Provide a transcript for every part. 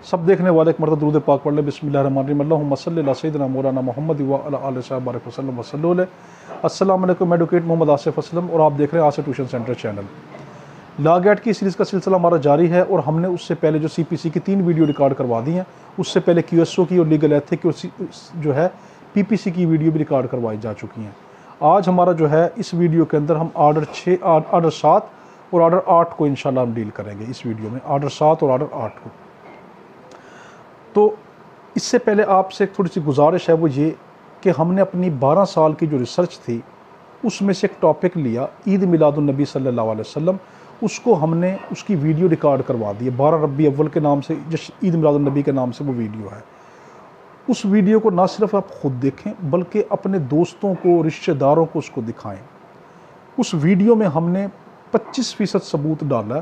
सब देखने वाले एक मरतबा दुरूद पाक पढ़ ले। बिस्मिल्लाहिर्रहमानिर्रहीम, अल्लाहुम्मा सल्लि अला सय्यिदिना मौलाना मुहम्मद व अला आलिहि सहाबा वसल्लम वसल्लु अलैहि। अस्सलाम वालेकुम, एडवोकेट मोहम्मद आसिफ असलम और आप देख रहे हैं Asif tuition centre channel. Law gate की सीरीज़ का सिलसिला हमारा जारी है और हमने उससे पहले जो CPC की 3 वीडियो रिकॉर्ड करवा दी हैं, उससे पहले QSO की और लीगल एथिक और जो है PPC की वीडियो भी रिकॉर्ड करवाई जा चुकी हैं। आज हमारा जो है इस वीडियो के अंदर हम ऑर्डर 7 और ऑर्डर 8 को इंशाल्लाह हम डील करेंगे इस वीडियो में, ऑर्डर 7 और ऑर्डर 8 को। तो इससे पहले आपसे एक थोड़ी सी गुजारिश है, वो ये कि हमने अपनी 12 साल की जो रिसर्च थी उसमें से एक टॉपिक लिया ईद मिलादुन नबी सल्लल्लाहु अलैहि वसल्लम, उसको हमने उसकी वीडियो रिकॉर्ड करवा दी है। 12 रबी अव्वल के नाम से, जो ईद मिलादुन नबी के नाम से वो वीडियो है। उस वीडियो को ना सिर्फ आप ख़ुद देखें बल्कि अपने दोस्तों को, रिश्तेदारों को उसको दिखाएं। उस वीडियो में हमने 25% सबूत डाला,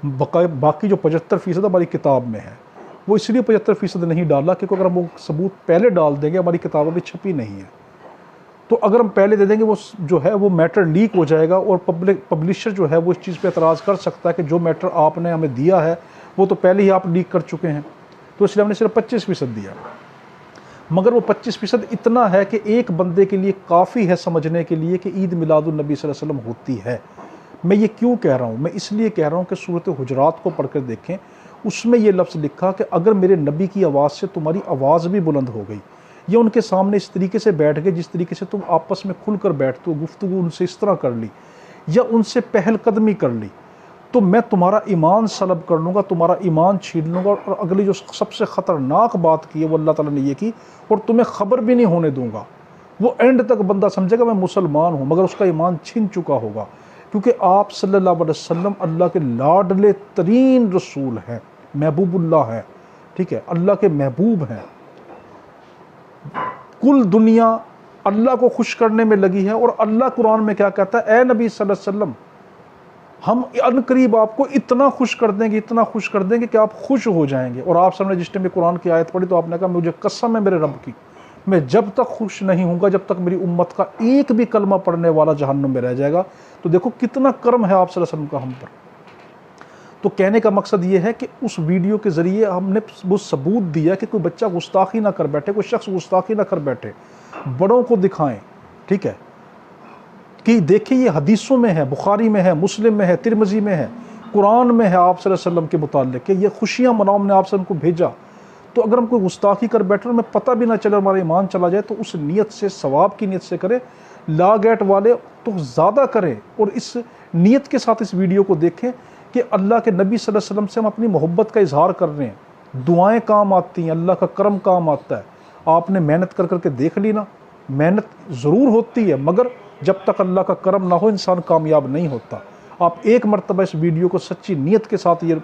बाकी जो 75% हमारी किताब में है वो इसलिए 75% नहीं डाला क्योंकि अगर हम वो सबूत पहले डाल देंगे हमारी किताबों में छपी नहीं है। तो अगर हम पहले दे देंगे वो जो है वो मैटर लीक हो जाएगा और पब्लिशर जो है वो इस चीज़ पे एतराज़ कर सकता है कि जो मैटर आपने हमें दिया है वो तो पहले ही आप लीक कर चुके हैं। तो इसलिए हमने सिर्फ 25% दिया, मगर वो 25% इतना है कि एक बंदे के लिए काफ़ी है समझने के लिए कि ईद मिलादुन नबी सल्लल्लाहु अलैहि वसल्लम होती है। मैं ये क्यों कह रहा हूँ? मैं इसलिए कह रहा हूँ कि सूरत हुजरात को पढ़कर देखें, उसमें ये लफ्ज़ लिखा कि अगर मेरे नबी की आवाज़ से तुम्हारी आवाज़ भी बुलंद हो गई, या उनके सामने इस तरीके से बैठ गए जिस तरीके से तुम आपस में खुलकर बैठते हो, गुफ्तगू उनसे इस तरह कर ली या उनसे पहल कदमी कर ली, तो मैं तुम्हारा ईमान सलब कर लूँगा, तुम्हारा ईमान छीन लूँगा और अगली जो सबसे ख़तरनाक बात की है वो अल्लाह ताला ने ये की, और तुम्हें ख़बर भी नहीं होने दूँगा। वो एंड तक बंदा समझेगा मैं मुसलमान हूँ, मगर उसका ईमान छिन चुका होगा, क्योंकि आप सल्लल्लाहु अलैहि वसल्लम अल्लाह के लाडले तरीन रसूल हैं, महबूबुल्लाह हैं, ठीक है, अल्लाह के महबूब हैं। कुल दुनिया अल्लाह को खुश करने में लगी है और अल्लाह कुरान में क्या कहता है, ए नबी सल्लल्लाहु अलैहि वसल्लम, हम अनकरीब आपको इतना खुश कर देंगे, इतना खुश कर देंगे कि आप खुश हो जाएंगे। और आप सबने जिस टाइम में कुरान की आयत पढ़ी तो आपने कहा मुझे कसम है मेरे रब की, मैं जब तक खुश नहीं हूँगा जब तक मेरी उम्मत का एक भी कलमा पढ़ने वाला जहन्नुम में रह जाएगा। तो देखो कितना कर्म है आप सल्लल्लाहु अलैहि वसल्लम का हम पर। तो कहने का मकसद ये है कि उस वीडियो के ज़रिए हमने वो सबूत दिया कि कोई बच्चा गुस्ताखी ना कर बैठे, कोई शख्स गुस्ताखी ना कर बैठे, बड़ों को दिखाएं, ठीक है, कि देखिए ये हदीसों में है, बुखारी में है, मुस्लिम में है, तिरमिज़ी में है, कुरान में है आप सल्लल्लाहु अलैहि वसल्लम के मुताल्लिक़ कि ये खुशियाँ मनाओ, हमने आप सबको भेजा। तो अगर हम कोई गुस्ताखी कर बैठे और हमें पता भी ना चले, हमारा ईमान चला जाए, तो उस नीयत से, सवाब की नीयत से करें। लॉ गेट वाले तो ज़्यादा करें और इस नीयत के साथ इस वीडियो को देखें कि अल्लाह के नबी सल्लल्लाहु अलैहि वसल्लम से हम अपनी मोहब्बत का इजहार कर रहे हैं, दुआएं काम आती हैं, अल्लाह का करम काम आता है। आपने मेहनत कर करके देख ली ना, मेहनत ज़रूर होती है, मगर जब तक अल्लाह का करम ना हो इंसान कामयाब नहीं होता। आप एक मरतबा इस वीडियो को सच्ची नीयत के साथ ये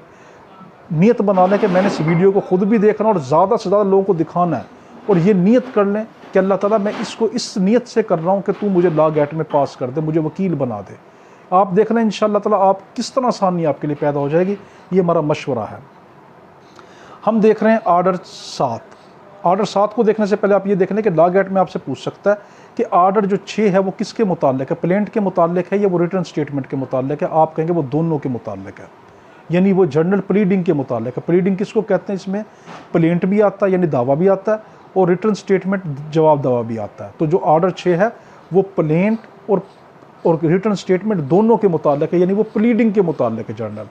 नीयत बना लें कि मैंने इस वीडियो को खुद भी देखना और ज़्यादा से ज़्यादा लोगों को दिखाना है, और ये नीयत कर लें कि अल्लाह ताला मैं इसको इस नीयत से कर रहा हूँ कि तू मुझे लॉ गेट में पास कर दे, मुझे वकील बना दे। आप देखना इंशाअल्लाह ताला आप किस तरह आसानी आपके लिए पैदा हो जाएगी। ये हमारा मशवरा है। हम देख रहे हैं ऑर्डर 7। ऑर्डर 7 को देखने से पहले आप ये देख लें कि लॉ गेट में आपसे पूछ सकता है कि ऑर्डर जो 6 है वो किसके मुताल्लिक़ है, प्लेंट के मुताल्लिक़ है या वो रिटर्न स्टेटमेंट के मुताल्लिक़ है। आप कहेंगे वो दोनों के मुताल्लिक़ है, यानी वो जर्नल प्लीडिंग के मुताल्लिक़ है। प्लीडिंग किसको कहते हैं? इसमें प्लेंट भी आता है यानी दावा भी आता है और रिटर्न स्टेटमेंट जवाब दावा भी आता है। तो जो ऑर्डर 6 है वो प्लेंट और रिटर्न स्टेटमेंट दोनों के मुताल्लिक़ है, यानी वो प्लीडिंग के मुताल्लिक़ है जर्नल।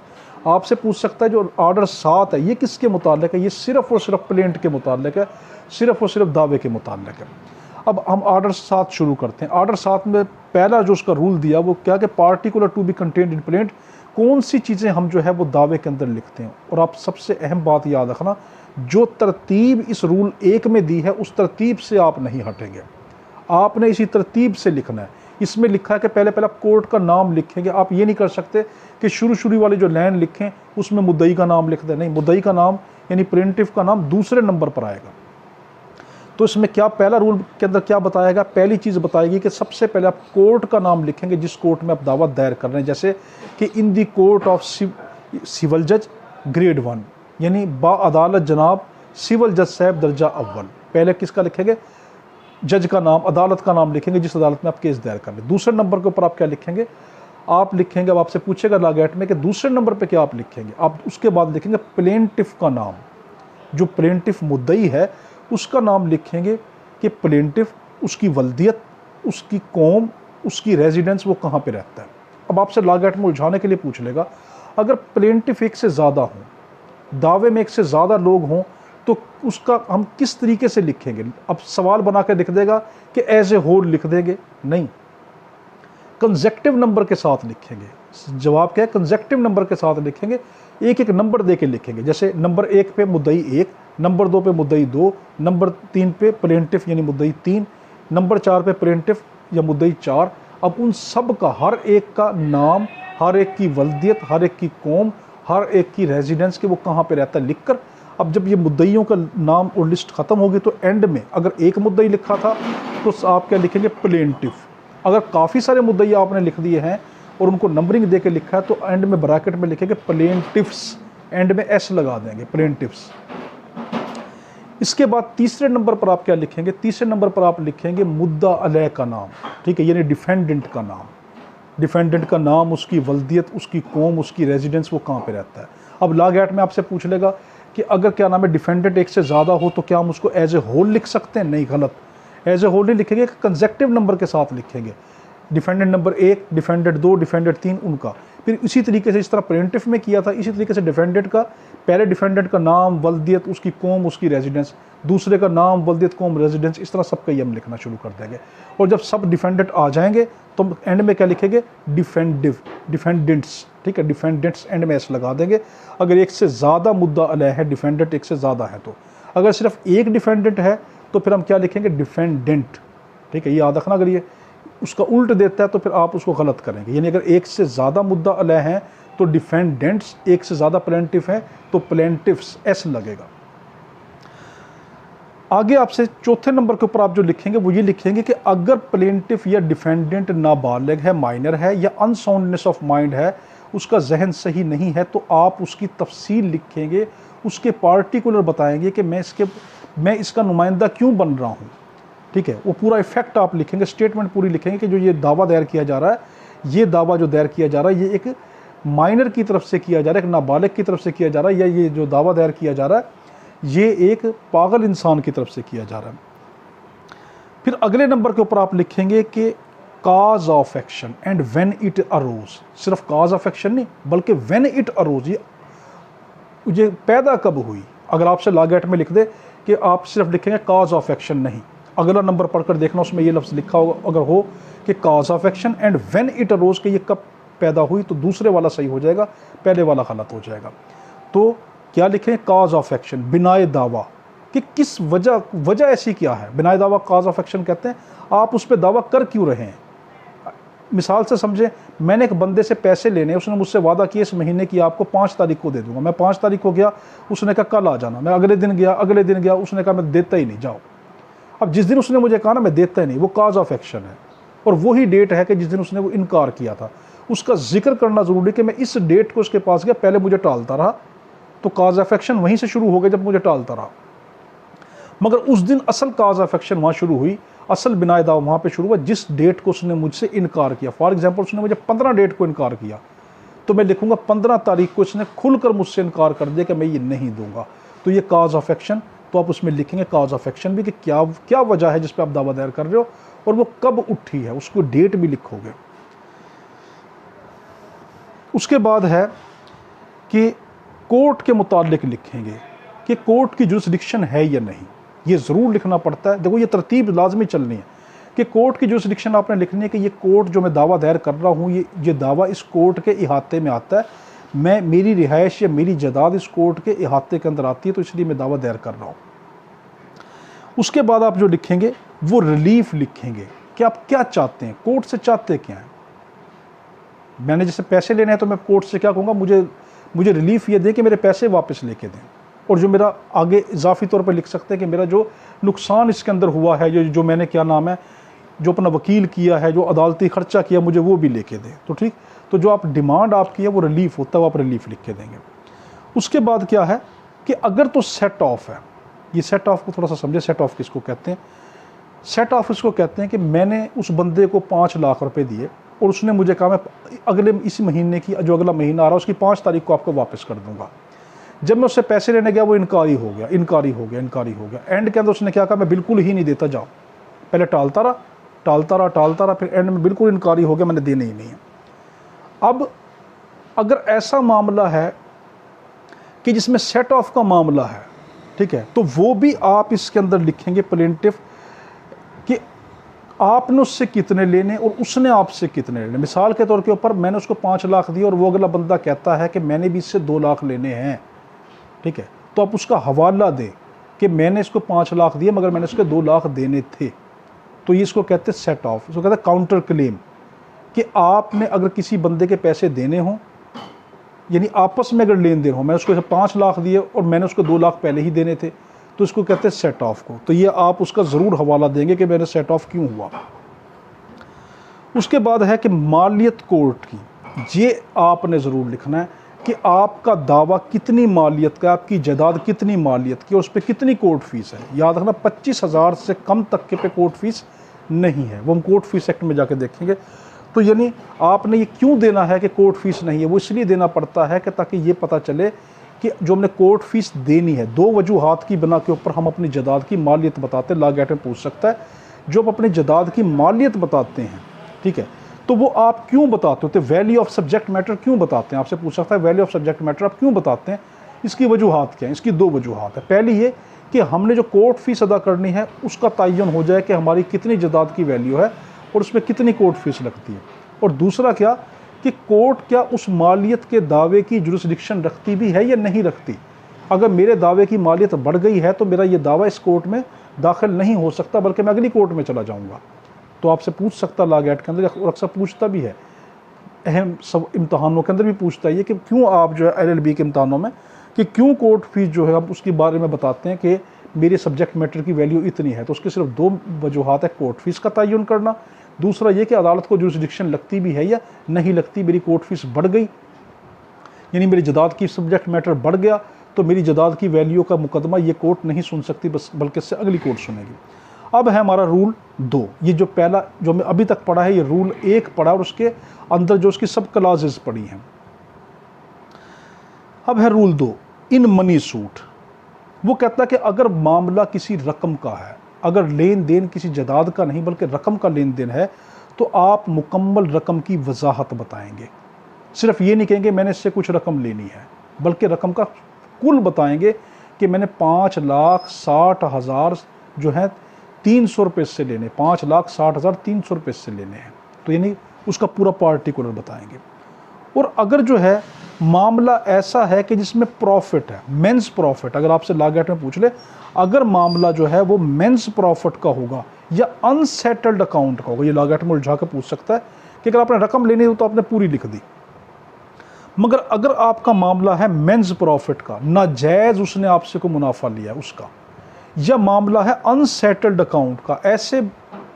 आपसे पूछ सकता है जो ऑर्डर 7 है ये किसके मुताल्लिक़ है? ये सिर्फ़ और सिर्फ प्लेंट के मुताल्लिक़ है, सिर्फ़ और सिर्फ दावे के मुताल्लिक़ है। अब हम ऑर्डर 7 शुरू करते हैं। ऑर्डर 7 में पहला जो उसका रूल दिया वो क्या कि particular to be contained in plaint, कौन सी चीज़ें हम जो है वो दावे के अंदर लिखते हैं। और आप सबसे अहम बात याद रखना, जो तरतीब इस रूल 1 में दी है उस तरतीब से आप नहीं हटेंगे, आपने इसी तरतीब से लिखना है। इसमें लिखा है कि पहले आप कोर्ट का नाम लिखेंगे। आप ये नहीं कर सकते कि शुरू वाली जो लाइन लिखें उसमें मुद्दई का नाम लिख दें, नहीं, मुद्दई का नाम यानी प्लेंटिफ का नाम दूसरे नंबर पर आएगा। तो इसमें क्या पहला रूल के अंदर क्या बताएगा? पहली चीज़ बताएगी कि सबसे पहले आप कोर्ट का नाम लिखेंगे जिस कोर्ट में आप दावा दायर कर रहे हैं, जैसे कि इन दी कोर्ट ऑफ सिविल जज ग्रेड 1, यानी बा अदालत जनाब सिविल जज साहब दर्जा अव्वल। पहले किसका लिखेंगे? जज का नाम, अदालत का नाम लिखेंगे जिस अदालत में आप केस दायर कर रहे हैं। दूसरे नंबर के ऊपर आप क्या लिखेंगे? आप लिखेंगे, अब आपसे पूछेगा लॉ गेट में कि दूसरे नंबर पे क्या आप लिखेंगे, आप उसके बाद लिखेंगे प्लेंटिफ का नाम। जो प्लेंटिफ मुद्दई है उसका नाम लिखेंगे कि प्लेंटिफ, उसकी वल्दियत, उसकी कौम, उसकी रेजिडेंस, वो कहाँ पे रहता है। अब आपसे लागत में उलझाने के लिए पूछ लेगा, अगर प्लेंटिफ एक से ज़्यादा हों, दावे में एक से ज़्यादा लोग हों, तो उसका हम किस तरीके से लिखेंगे। अब सवाल बना के लिख देगा कि एज ए होल लिख देंगे, नहीं, कंसेक्टिव नंबर के साथ लिखेंगे। जवाब क्या है, कंसेक्टिव नंबर के साथ लिखेंगे, एक एक नंबर दे के लिखेंगे। जैसे नंबर 1 पे मुद्दई 1, नंबर 2 पे मुद्दई 2, नंबर 3 पे प्लेंटिफ यानी मुद्दई 3, नंबर 4 पे प्लेंटिफ या मुद्दई 4। अब उन सब का, हर एक का नाम, हर एक की वल्दियत, हर एक की कौम, हर एक की रेजिडेंस के वो कहाँ पे रहता है लिखकर, अब जब ये मुद्दइयों का नाम और लिस्ट ख़त्म होगी तो एंड में अगर एक मुद्दई लिखा था तो आप क्या लिखेंगे, प्लेंटिफ। अगर काफ़ी सारे मुद्दई आपने लिख दिए हैं और उनको नंबरिंग दे के लिखा है तो एंड में ब्रैकेट में लिखेंगे प्लेंटिफ्स, एंड में एस लगा देंगे, प्लेंटिफ्स। इसके बाद तीसरे नंबर पर आप क्या लिखेंगे, तीसरे नंबर पर आप लिखेंगे मुद्दा अलैह का नाम, ठीक है, यानी डिफेंडेंट का नाम। डिफेंडेंट का नाम, उसकी वल्दियत, उसकी कौम, उसकी रेजिडेंस, वो कहाँ पे रहता है। अब लॉ गैट में आपसे पूछ लेगा कि अगर क्या नाम है डिफेंडेंट एक से ज़्यादा हो तो क्या हम उसको एज ए होल लिख सकते हैं, नहीं, गलत, एज ए होल नहीं लिखेंगे, कंसेक्टिव नंबर के साथ लिखेंगे। डिफेंडेंट नंबर 1, डिफेंडेंट 2, डिफेंडेंट 3 उनका। फिर इसी तरीके से, इस तरह प्लेंटिफ में किया था, इसी तरीके से डिफेंडेंट का, पहले डिफेंडेंट का नाम, वल्दियत, उसकी कौम, उसकी रेजिडेंस, दूसरे का नाम, वल्दियत, कौम, रेजिडेंस, इस तरह सबका ये हम लिखना शुरू कर देंगे। और जब सब डिफेंडेंट आ जाएंगे तो एंड में क्या लिखेंगे, डिफेंडेंट्स, ठीक है, डिफेंडेंट्स, एंड में एस लगा देंगे। अगर एक से ज़्यादा मुद्दा अलैह है, डिफेंडेंट एक से ज़्यादा है तो, अगर सिर्फ एक डिफेंडेंट है तो फिर हम क्या लिखेंगे, डिफेंडेंट, ठीक है, ये याद रखना। अगर ये उसका उल्ट देता है तो फिर आप उसको गलत करेंगे, यानी अगर एक से ज़्यादा मुद्दा अलैह है तो डिफेंडेंट्स, एक से ज़्यादा प्लेंटिफ है तो प्लेंटिफ्स, एस लगेगा। आगे आपसे चौथे नंबर के ऊपर आप जो लिखेंगे वो ये लिखेंगे कि अगर प्लेंटिफ या डिफेंडेंट नाबालिग है, माइनर है, या अनसाउंडनेस ऑफ माइंड है, उसका जहन सही नहीं है, तो आप उसकी तफसील लिखेंगे, उसके पार्टिकुलर बताएंगे कि मैं इसका नुमाइंदा क्यों बन रहा हूँ, ठीक है, वो पूरा इफेक्ट आप लिखेंगे, स्टेटमेंट पूरी लिखेंगे कि जो ये दावा दायर किया जा रहा है, ये दावा जो दायर किया जा रहा है ये एक माइनर की तरफ से किया जा रहा है, एक नाबालिग की तरफ से किया जा रहा है, या ये जो दावा दायर किया जा रहा है ये एक पागल इंसान की तरफ से किया जा रहा है। फिर अगले नंबर के ऊपर आप लिखेंगे कि cause of action and when it arose, सिर्फ काज ऑफ एक्शन नहीं बल्कि व्हेन इट अरोज, ये पैदा कब हुई। अगर आपसे लॉ गेट में लिख दे कि आप सिर्फ लिखेंगे काज ऑफ एक्शन, नहीं, अगला नंबर पढ़कर देखना उसमें ये लफ्ज़ लिखा होगा, अगर हो कि cause of action and when it arose के ये कब पैदा हुई तो दूसरे वाला सही हो जाएगा, पहले वाला गलत हो जाएगा। तो क्या लिखें, काज ऑफ एक्शन, बिनाए दावा, कि किस वजह ऐसी क्या है, बिनाए दावा काज ऑफ एक्शन कहते हैं, आप उस पर दावा कर क्यों रहे हैं। मिसाल से समझें, मैंने एक बंदे से पैसे लेने, उसने मुझसे वादा किया इस महीने की आपको 5 तारीख को दे दूंगा, मैं 5 तारीख को गया, उसने कहा कल आ जाना, मैं अगले दिन गया, उसने कहा मैं देता ही नहीं, जाओ। अब जिस दिन उसने मुझे कहा ना मैं देता ही नहीं, वो काज ऑफ एक्शन है, और वही डेट है कि जिस दिन उसने वो इनकार किया था, उसका जिक्र करना ज़रूरी कि मैं इस डेट को उसके पास गया, पहले मुझे टालता रहा, तो काज ऑफ एक्शन वहीं से शुरू हो गया जब मुझे टालता रहा। मगर उस दिन असल काज ऑफ एक्शन वहाँ शुरू हुई, असल बिनाए दावा वहाँ पे शुरू हुआ जिस डेट को उसने मुझसे इनकार किया। फॉर एग्जांपल उसने मुझे 15 डेट को इनकार किया, तो मैं लिखूंगा 15 तारीख को इसने खुलकर मुझसे इनकार कर दिया कि मैं ये नहीं दूंगा, तो ये काज ऑफ एक्शन। तो आप उसमें लिखेंगे काज ऑफ एक्शन भी कि क्या वजह है जिस पर आप दावा दायर कर रहे हो, और वो कब उठी है, उसको डेट भी लिखोगे। उसके बाद है कि कोर्ट के मुतालिक लिखेंगे कि कोर्ट की जुरिस्डिक्शन है या नहीं, ये ज़रूर लिखना पड़ता है। देखो ये तरतीब लाजमी चलनी है कि कोर्ट की जुरिस्डिक्शन आपने लिखनी है कि ये कोर्ट जो मैं दावा दायर कर रहा हूँ, ये दावा इस कोर्ट के इहाते में आता है, मेरी रिहाइश या मेरी जायदाद इस कोर्ट के इहाते के अंदर आती है, तो इसलिए मैं दावा दायर कर रहा हूँ। उसके बाद आप जो लिखेंगे वो रिलीफ लिखेंगे कि आप क्या चाहते हैं, कोर्ट से चाहते क्या हैं। मैंने जैसे पैसे लेने हैं तो मैं कोर्ट से क्या कहूँगा, मुझे रिलीफ ये दे कि मेरे पैसे वापस लेके दें, और जो मेरा आगे इजाफी तौर पर लिख सकते हैं कि मेरा जो नुकसान इसके अंदर हुआ है, जो मैंने क्या नाम है जो अपना वकील किया है, जो अदालती खर्चा किया, मुझे वो भी लेके दें। तो ठीक, तो जो आप डिमांड आपकी है वो रिलीफ होता है, वो आप रिलीफ लिख के देंगे। उसके बाद क्या है कि अगर तो सेट ऑफ है, ये सेट ऑफ को थोड़ा सा समझे, सेट ऑफ किसको कहते हैं। सेट ऑफ इसको कहते हैं कि मैंने उस बंदे को 5 लाख रुपए दिए और उसने मुझे कहा मैं इसी महीने की जो अगला महीना आ रहा है उसकी 5 तारीख को आपको वापस कर दूंगा, जब मैं उससे पैसे लेने गया वो इनकारी हो गया, इनकारी हो गया, इनकारी हो गया। एंड के अंदर उसने क्या कहा, मैं बिल्कुल ही नहीं देता, जाओ। पहले टालता रहा, टालता रहा, टालता रहा, फिर एंड में बिल्कुल इनकारी हो गया, मैंने देने ही नहीं है। अब अगर ऐसा मामला है कि जिसमें सेट ऑफ का मामला है, ठीक है, तो वो भी आप इसके अंदर लिखेंगे प्लेंटिफ कि आपने उससे कितने लेने और उसने आपसे कितने लेने। मिसाल के तौर के ऊपर मैंने उसको 5 लाख दिए और वो अगला बंदा कहता है कि मैंने भी इससे 2 लाख लेने हैं, ठीक है, तो आप उसका हवाला दें कि मैंने इसको 5 लाख दिए मगर मैंने उसके 2 लाख देने थे। तो ये इसको कहते हैं सेट ऑफ, इसको कहते हैं काउंटर क्लेम, कि आपने अगर किसी बंदे के पैसे देने हों, यानी आपस में अगर लेन देन हो, मैंने उसको 5 लाख दिए और मैंने उसको 2 लाख पहले ही देने थे, तो इसको कहते हैं सेट ऑफ को। तो ये आप उसका ज़रूर हवाला देंगे कि मेरे सेट ऑफ क्यों हुआ। उसके बाद है कि मालियत कोर्ट की, ये आपने ज़रूर लिखना है कि आपका दावा कितनी मालियत का, आपकी जायदाद कितनी मालियत की और उस पर कितनी कोर्ट फीस है। याद रखना 25,000 से कम तक के पे कोर्ट फीस नहीं है, वो हम कोर्ट फीस एक्ट में जाके देखेंगे। तो यानी आपने ये क्यों देना है कि कोर्ट फीस नहीं है, वो इसलिए देना पड़ता है कि ताकि ये पता चले कि जो हमने कोर्ट फीस देनी है, 2 वजूहात की बिना के ऊपर हम अपनी जायदाद की मालियत बताते हैं। लॉ गेट में पूछ सकता है, जो आप अपनी जायदाद की मालियत बताते हैं, ठीक है, तो वो आप क्यों बताते हो, वैल्यू ऑफ सब्जेक्ट मैटर क्यों बताते हैं, आपसे पूछ सकता है वैल्यू ऑफ सब्जेक्ट मैटर आप क्यों बताते हैं, इसकी वजूहात क्या है। इसकी 2 वजूहात है। पहली ये कि हमने जो कोर्ट फीस अदा करनी है उसका तयन हो जाए कि हमारी कितनी जायदाद की वैल्यू है और उसमें कितनी कोर्ट फीस लगती है। और दूसरा क्या कि कोर्ट क्या उस मालियत के दावे की जुरिस्डिक्शन रखती भी है या नहीं रखती। अगर मेरे दावे की मालियत बढ़ गई है तो मेरा ये दावा इस कोर्ट में दाखिल नहीं हो सकता, बल्कि मैं अगली कोर्ट में चला जाऊंगा। तो आपसे पूछ सकता लॉ गेट के अंदर, और अक्सर पूछता भी है, अहम सब इम्तहानों के अंदर भी पूछता है कि क्यों आप जो है LLB के इम्तहानों में कि क्यों कोर्ट फीस जो है आप उसके बारे में बताते हैं कि मेरे सब्जेक्ट मैटर की वैल्यू इतनी है। तो उसके सिर्फ 2 वजूहात है, कोर्ट फीस का तयन करना, दूसरा ये कि अदालत को जुरिस्डिक्शन लगती भी है या नहीं लगती। मेरी कोर्ट फीस बढ़ गई यानी मेरी जायदाद की सब्जेक्ट मैटर बढ़ गया, तो मेरी जायदाद की वैल्यू का मुकदमा ये कोर्ट नहीं सुन सकती, बस बल्कि इससे अगली कोर्ट सुनेगी। अब है हमारा रूल 2। ये जो पहला जो मैं अभी तक पढ़ा है ये रूल 1 पढ़ा और उसके अंदर जो उसकी सब क्लॉजेज पढ़ी हैं। अब है रूल 2, इन मनी सूट। वो कहता है कि अगर मामला किसी रकम का है, अगर लेन देन किसी जायदाद का नहीं बल्कि रकम का लेन देन है, तो आप मुकम्मल रकम की वजाहत बताएंगे। सिर्फ ये नहीं कहेंगे मैंने इससे कुछ रकम लेनी है, बल्कि रकम का कुल बताएंगे कि मैंने 5,60,000 जो है 300 रुपये से लेने, 5,60,300 रुपये से लेने हैं। तो यानी उसका पूरा पार्टिकुलर बताएंगे। और अगर जो है मामला ऐसा है कि जिसमें प्रॉफिट है, मेंस प्रॉफिट, अगर आपसे लॉ गेट में पूछ ले, अगर मामला जो है वो मेंस प्रॉफिट का होगा या अनसेटल्ड अकाउंट का होगा, ये लॉ गेट में उलझा के पूछ सकता है कि अगर आपने रकम लेनी हो तो आपने पूरी लिख दी, मगर अगर आपका मामला है मेंस प्रॉफिट का, नाजायज उसने आपसे को मुनाफा लिया उसका, या मामला है अनसेटल्ड अकाउंट का, ऐसे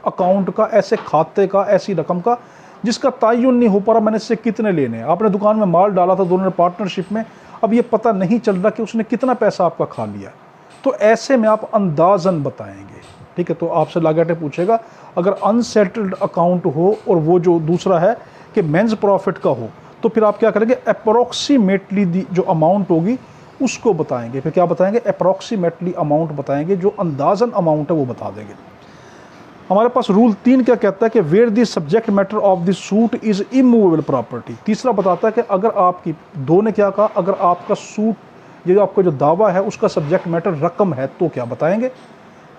अकाउंट का, ऐसे खाते का, ऐसी रकम का जिसका तयन नहीं हो पा रहा मैंने इससे कितने लेने हैं। आपने दुकान में माल डाला था, दोनों ने पार्टनरशिप में, अब ये पता नहीं चल रहा कि उसने कितना पैसा आपका खा लिया, तो ऐसे में आप अंदाजन बताएंगे, ठीक है। तो आपसे लॉ गेट पूछेगा अगर अनसेटल्ड अकाउंट हो और वो जो दूसरा है कि मेंस प्रॉफिट का हो, तो फिर आप क्या करेंगे, अप्रोक्सीमेटली जो अमाउंट होगी उसको बताएंगे। फिर क्या बताएंगे, अप्रोक्सीमेटली अमाउंट बताएंगे, जो अंदाजन अमाउंट है वो बता देंगे। हमारे पास रूल 3 क्या कहता है कि where the subject matter of the suit is immovable property. तीसरा बताता है कि अगर आपकी, 2 ने क्या कहा, अगर आपका सूट, ये जो आपका जो दावा है उसका सब्जेक्ट मैटर रकम है तो क्या बताएंगे।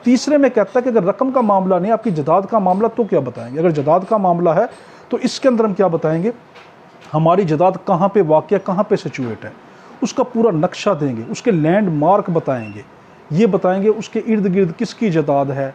तीसरे में कहता है कि अगर रकम का मामला नहीं, आपकी जायदाद का मामला, तो क्या बताएंगे। अगर जायदाद का मामला है तो इसके अंदर हम क्या बताएंगे, हमारी जायदाद कहाँ पे वाक़या, कहाँ पे सिचुएट है, उसका पूरा नक्शा देंगे, उसके लैंड मार्क बताएंगे, ये बताएंगे उसके इर्द गिर्द किसकी जायदाद है,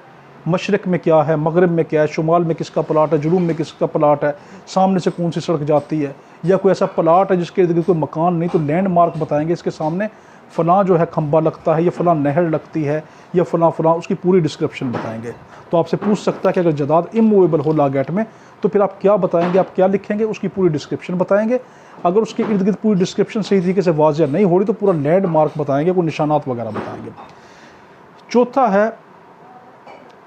मशरक़ में क्या है, मगरब में क्या है, शुमाल में किसका प्लाट है, जुनूब में किसका प्लाट है, सामने से कौन सी सड़क जाती है, या कोई ऐसा प्लाट है जिसके इर्द गिर्द कोई मकान नहीं, तो लैंड मार्क बताएंगे, इसके सामने फ़लाँ जो है खंबा लगता है, या फ़लाँ नहर लगती है, या फ़लाँ उसकी पूरी डिस्क्रिप्शन बताएंगे। तो आपसे पूछ सकता है कि अगर जायदाद इमूवेबल हो लॉ गेट में तो फिर आप क्या बताएंगे, आप क्या लिखेंगे, उसकी पूरी डिस्क्रिप्शन बताएंगे। अगर उसके इर्द गिर्द पूरी डिस्क्रिप्शन सही तरीके से वाज़िया नहीं हो रही तो पूरा लैंड मार्क बताएंगे, कोई निशानात वगैरह बताएंगे। चौथा है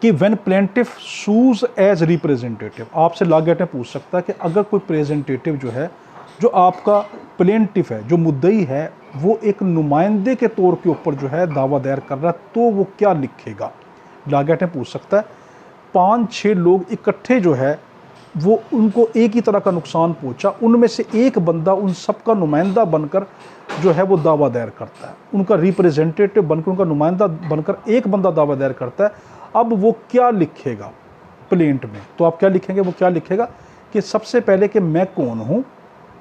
कि when plaintiff sues as representative, आपसे लॉ गेट में पूछ सकता है कि अगर कोई प्रेजेंटेटिव जो है जो आपका प्लेंटिफ है, जो मुद्दई है, वो एक नुमाइंदे के तौर के ऊपर जो है दावा दायर कर रहा है, तो वो क्या लिखेगा? लागत ने पूछ सकता है 5-6 लोग इकट्ठे जो है वो उनको एक ही तरह का नुकसान पहुंचा, उनमें से एक बंदा उन सब का नुमाइंदा बनकर जो है वो दावा दायर करता है, उनका रिप्रेजेंटेटिव बनकर, उनका नुमाइंदा बनकर एक बंदा दावा दायर करता है। अब वो क्या लिखेगा प्लेंट में? तो आप क्या लिखेंगे? वो क्या लिखेगा कि सबसे पहले कि मैं कौन हूँ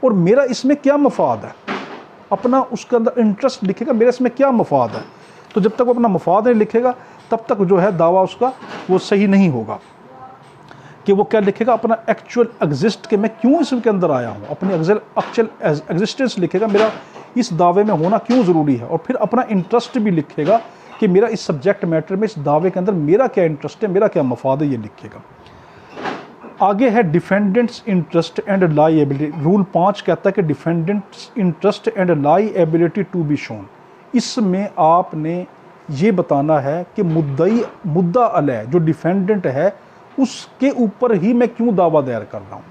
और मेरा इसमें क्या मफाद है, अपना उसके अंदर इंटरेस्ट लिखेगा, मेरा इसमें क्या मफाद है। तो जब तक वो अपना मफाद नहीं लिखेगा तब तक जो है दावा उसका वो सही नहीं होगा। कि वो क्या लिखेगा? अपना एक्चुअल एग्जिस्ट, कि मैं क्यों इसके अंदर आया हूँ, अपनी एक्चुअल एग्जिस्टेंस लिखेगा, मेरा इस दावे में होना क्यों ज़रूरी है। और फिर अपना इंटरेस्ट भी लिखेगा कि मेरा इस सब्जेक्ट मैटर में, इस दावे के अंदर मेरा क्या इंटरेस्ट है, मेरा क्या मफाद है, ये लिखेगा। आगे है defendant's interest and liability. Rule 5 कहता है कि defendant's interest and liability to be shown. इसमें आपने ये बताना है कि मुद्दा अलह जो डिफेंडेंट है उसके ऊपर ही मैं क्यों दावा दायर कर रहा हूँ।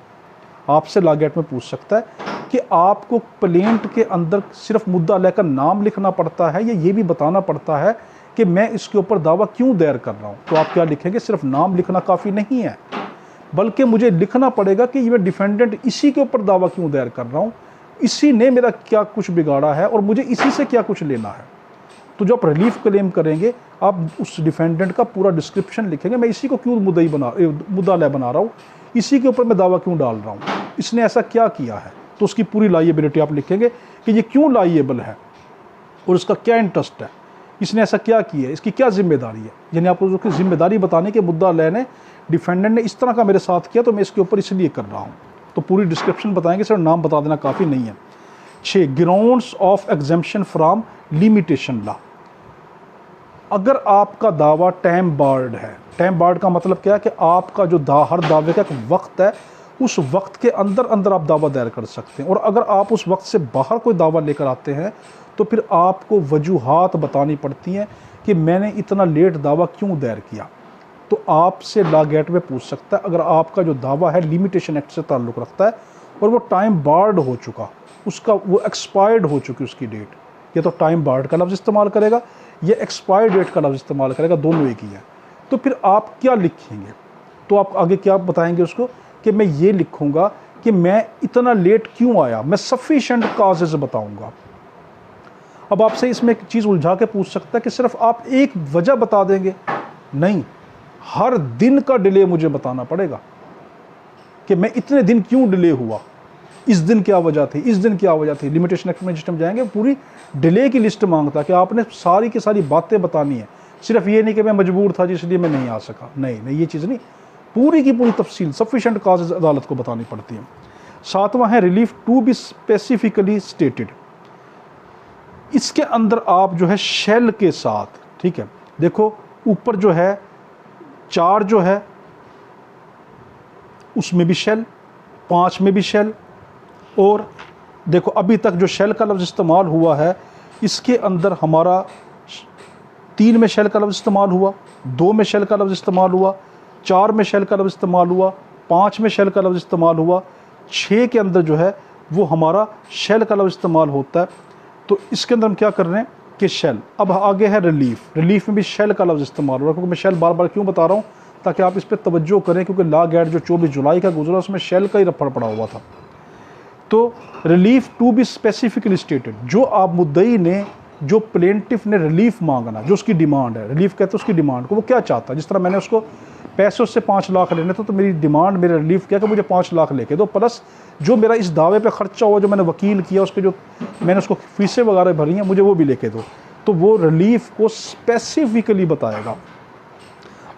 आपसे लागत में पूछ सकता है कि आपको प्लेंट के अंदर सिर्फ मुद्दा अलह का नाम लिखना पड़ता है या ये भी बताना पड़ता है कि मैं इसके ऊपर दावा क्यों दायर कर रहा हूँ। तो आप क्या लिखेंगे? सिर्फ नाम लिखना काफ़ी नहीं है, बल्कि मुझे लिखना पड़ेगा कि ये डिफेंडेंट इसी के ऊपर दावा क्यों दायर कर रहा हूँ, इसी ने मेरा क्या कुछ बिगाड़ा है और मुझे इसी से क्या कुछ लेना है। तो जो आप रिलीफ क्लेम करेंगे आप उस डिफेंडेंट का पूरा डिस्क्रिप्शन लिखेंगे, मैं इसी को क्यों मुद्दा अलह बना रहा हूँ, इसी के ऊपर मैं दावा क्यों डाल रहा हूँ, इसने ऐसा क्या किया है। तो उसकी पूरी लाइएबिलिटी आप लिखेंगे कि ये क्यों लाइएबल है और उसका क्या इंटरेस्ट है, इसने ऐसा क्या किया है, इसकी क्या जिम्मेदारी है। यानी आपको उसकी जिम्मेदारी बताने के मुद्दा अलह ने, डिफेंडेंट ने इस तरह का मेरे साथ किया तो मैं इसके ऊपर इसलिए कर रहा हूँ। तो पूरी डिस्क्रिप्शन बताएंगे, सिर्फ नाम बता देना काफ़ी नहीं है। 6 grounds of exemption from limitation law. अगर आपका दावा टाइम बार्ड है, टाइम बार्ड का मतलब क्या है कि आपका जो हर दावे का एक वक्त है, उस वक्त के अंदर अंदर आप दावा दायर कर सकते हैं। और अगर आप उस वक्त से बाहर कोई दावा लेकर आते हैं तो फिर आपको वजूहात बतानी पड़ती हैं कि मैंने इतना लेट दावा क्यों दायर किया। तो आपसे लॉ गेट में पूछ सकता है, अगर आपका जो दावा है लिमिटेशन एक्ट से ताल्लुक़ रखता है और वो टाइम बार्ड हो चुका, उसका वो एक्सपायर्ड हो चुकी उसकी डेट, या तो टाइम बार्ड का लफ्ज़ इस्तेमाल करेगा या एक्सपायर्ड डेट का लफ्ज़ इस्तेमाल करेगा, दोनों एक ही है। तो फिर आप क्या लिखेंगे? तो आप आगे क्या बताएंगे उसको कि मैं ये लिखूंगा कि मैं इतना लेट क्यों आया, मैं सफिशेंट काजेज़ बताऊंगा। अब आपसे इसमें एक चीज़ उलझा के पूछ सकता है कि सिर्फ आप एक वजह बता देंगे, नहीं, हर दिन का डिले मुझे बताना पड़ेगा कि मैं इतने दिन क्यों डिले हुआ, इस दिन क्या वजह थी, इस दिन क्या वजह थी। लिमिटेशन एक्ट में सिस्टम जाएंगे पूरी डिले की लिस्ट मांगता कि आपने सारी की सारी बातें बतानी है, सिर्फ ये नहीं कि मैं मजबूर था इसलिए मैं नहीं आ सका, नहीं ये चीज़ नहीं, पूरी की पूरी तफसील सफिशेंट काजेज अदालत को बतानी पड़ती है। 7वां है relief to be specifically stated. इसके अंदर आप जो है शेल के साथ, ठीक है, देखो ऊपर जो है 4 जो है उसमें भी शेल, 5 में भी शेल, और देखो अभी तक जो शेल का लफ्ज़ इस्तेमाल हुआ है इसके अंदर हमारा 3 में शेल का लफ्ज़ इस्तेमाल हुआ, 2 में शेल का लफ्ज़ इस्तेमाल हुआ, 4 में शेल का लफ्ज़ इस्तेमाल हुआ, 5 में शेल का लफ्ज़ इस्तेमाल हुआ, 6 के अंदर जो है वो हमारा शेल का लफ्ज़ इस्तेमाल होता है। तो इसके अंदर हम क्या कर रहे हैं कि शेल। अब आगे है रिलीफ, रिलीफ में भी शेल का लफ्ज़ इस्तेमाल हो रहा है, क्योंकि मैं शेल बार बार क्यों बता रहा हूँ ताकि आप इस पर तवज्जो करें, क्योंकि लॉ गेट जो 24 जुलाई का गुजरा उसमें शेल का ही रफड़ पड़ा हुआ था। तो relief to be specifically stated, जो आप मुद्दई ने, जो प्लेंटिफ ने रिलीफ मांगना, जो उसकी डिमांड है, रिलीफ कहते हैं उसकी डिमांड को, वो क्या चाहता है। जिस तरह मैंने उसको पैसे उससे 5 लाख लेने थे तो मेरी डिमांड, मेरा रिलीफ क्या कि मुझे 5 लाख लेके दो, प्लस जो मेरा इस दावे पे खर्चा हुआ, जो मैंने वकील किया, उसके जो मैंने उसको फीसें वगैरह भरी हैं, मुझे वो भी लेके दो। तो वो रिलीफ को स्पेसिफिकली बताएगा।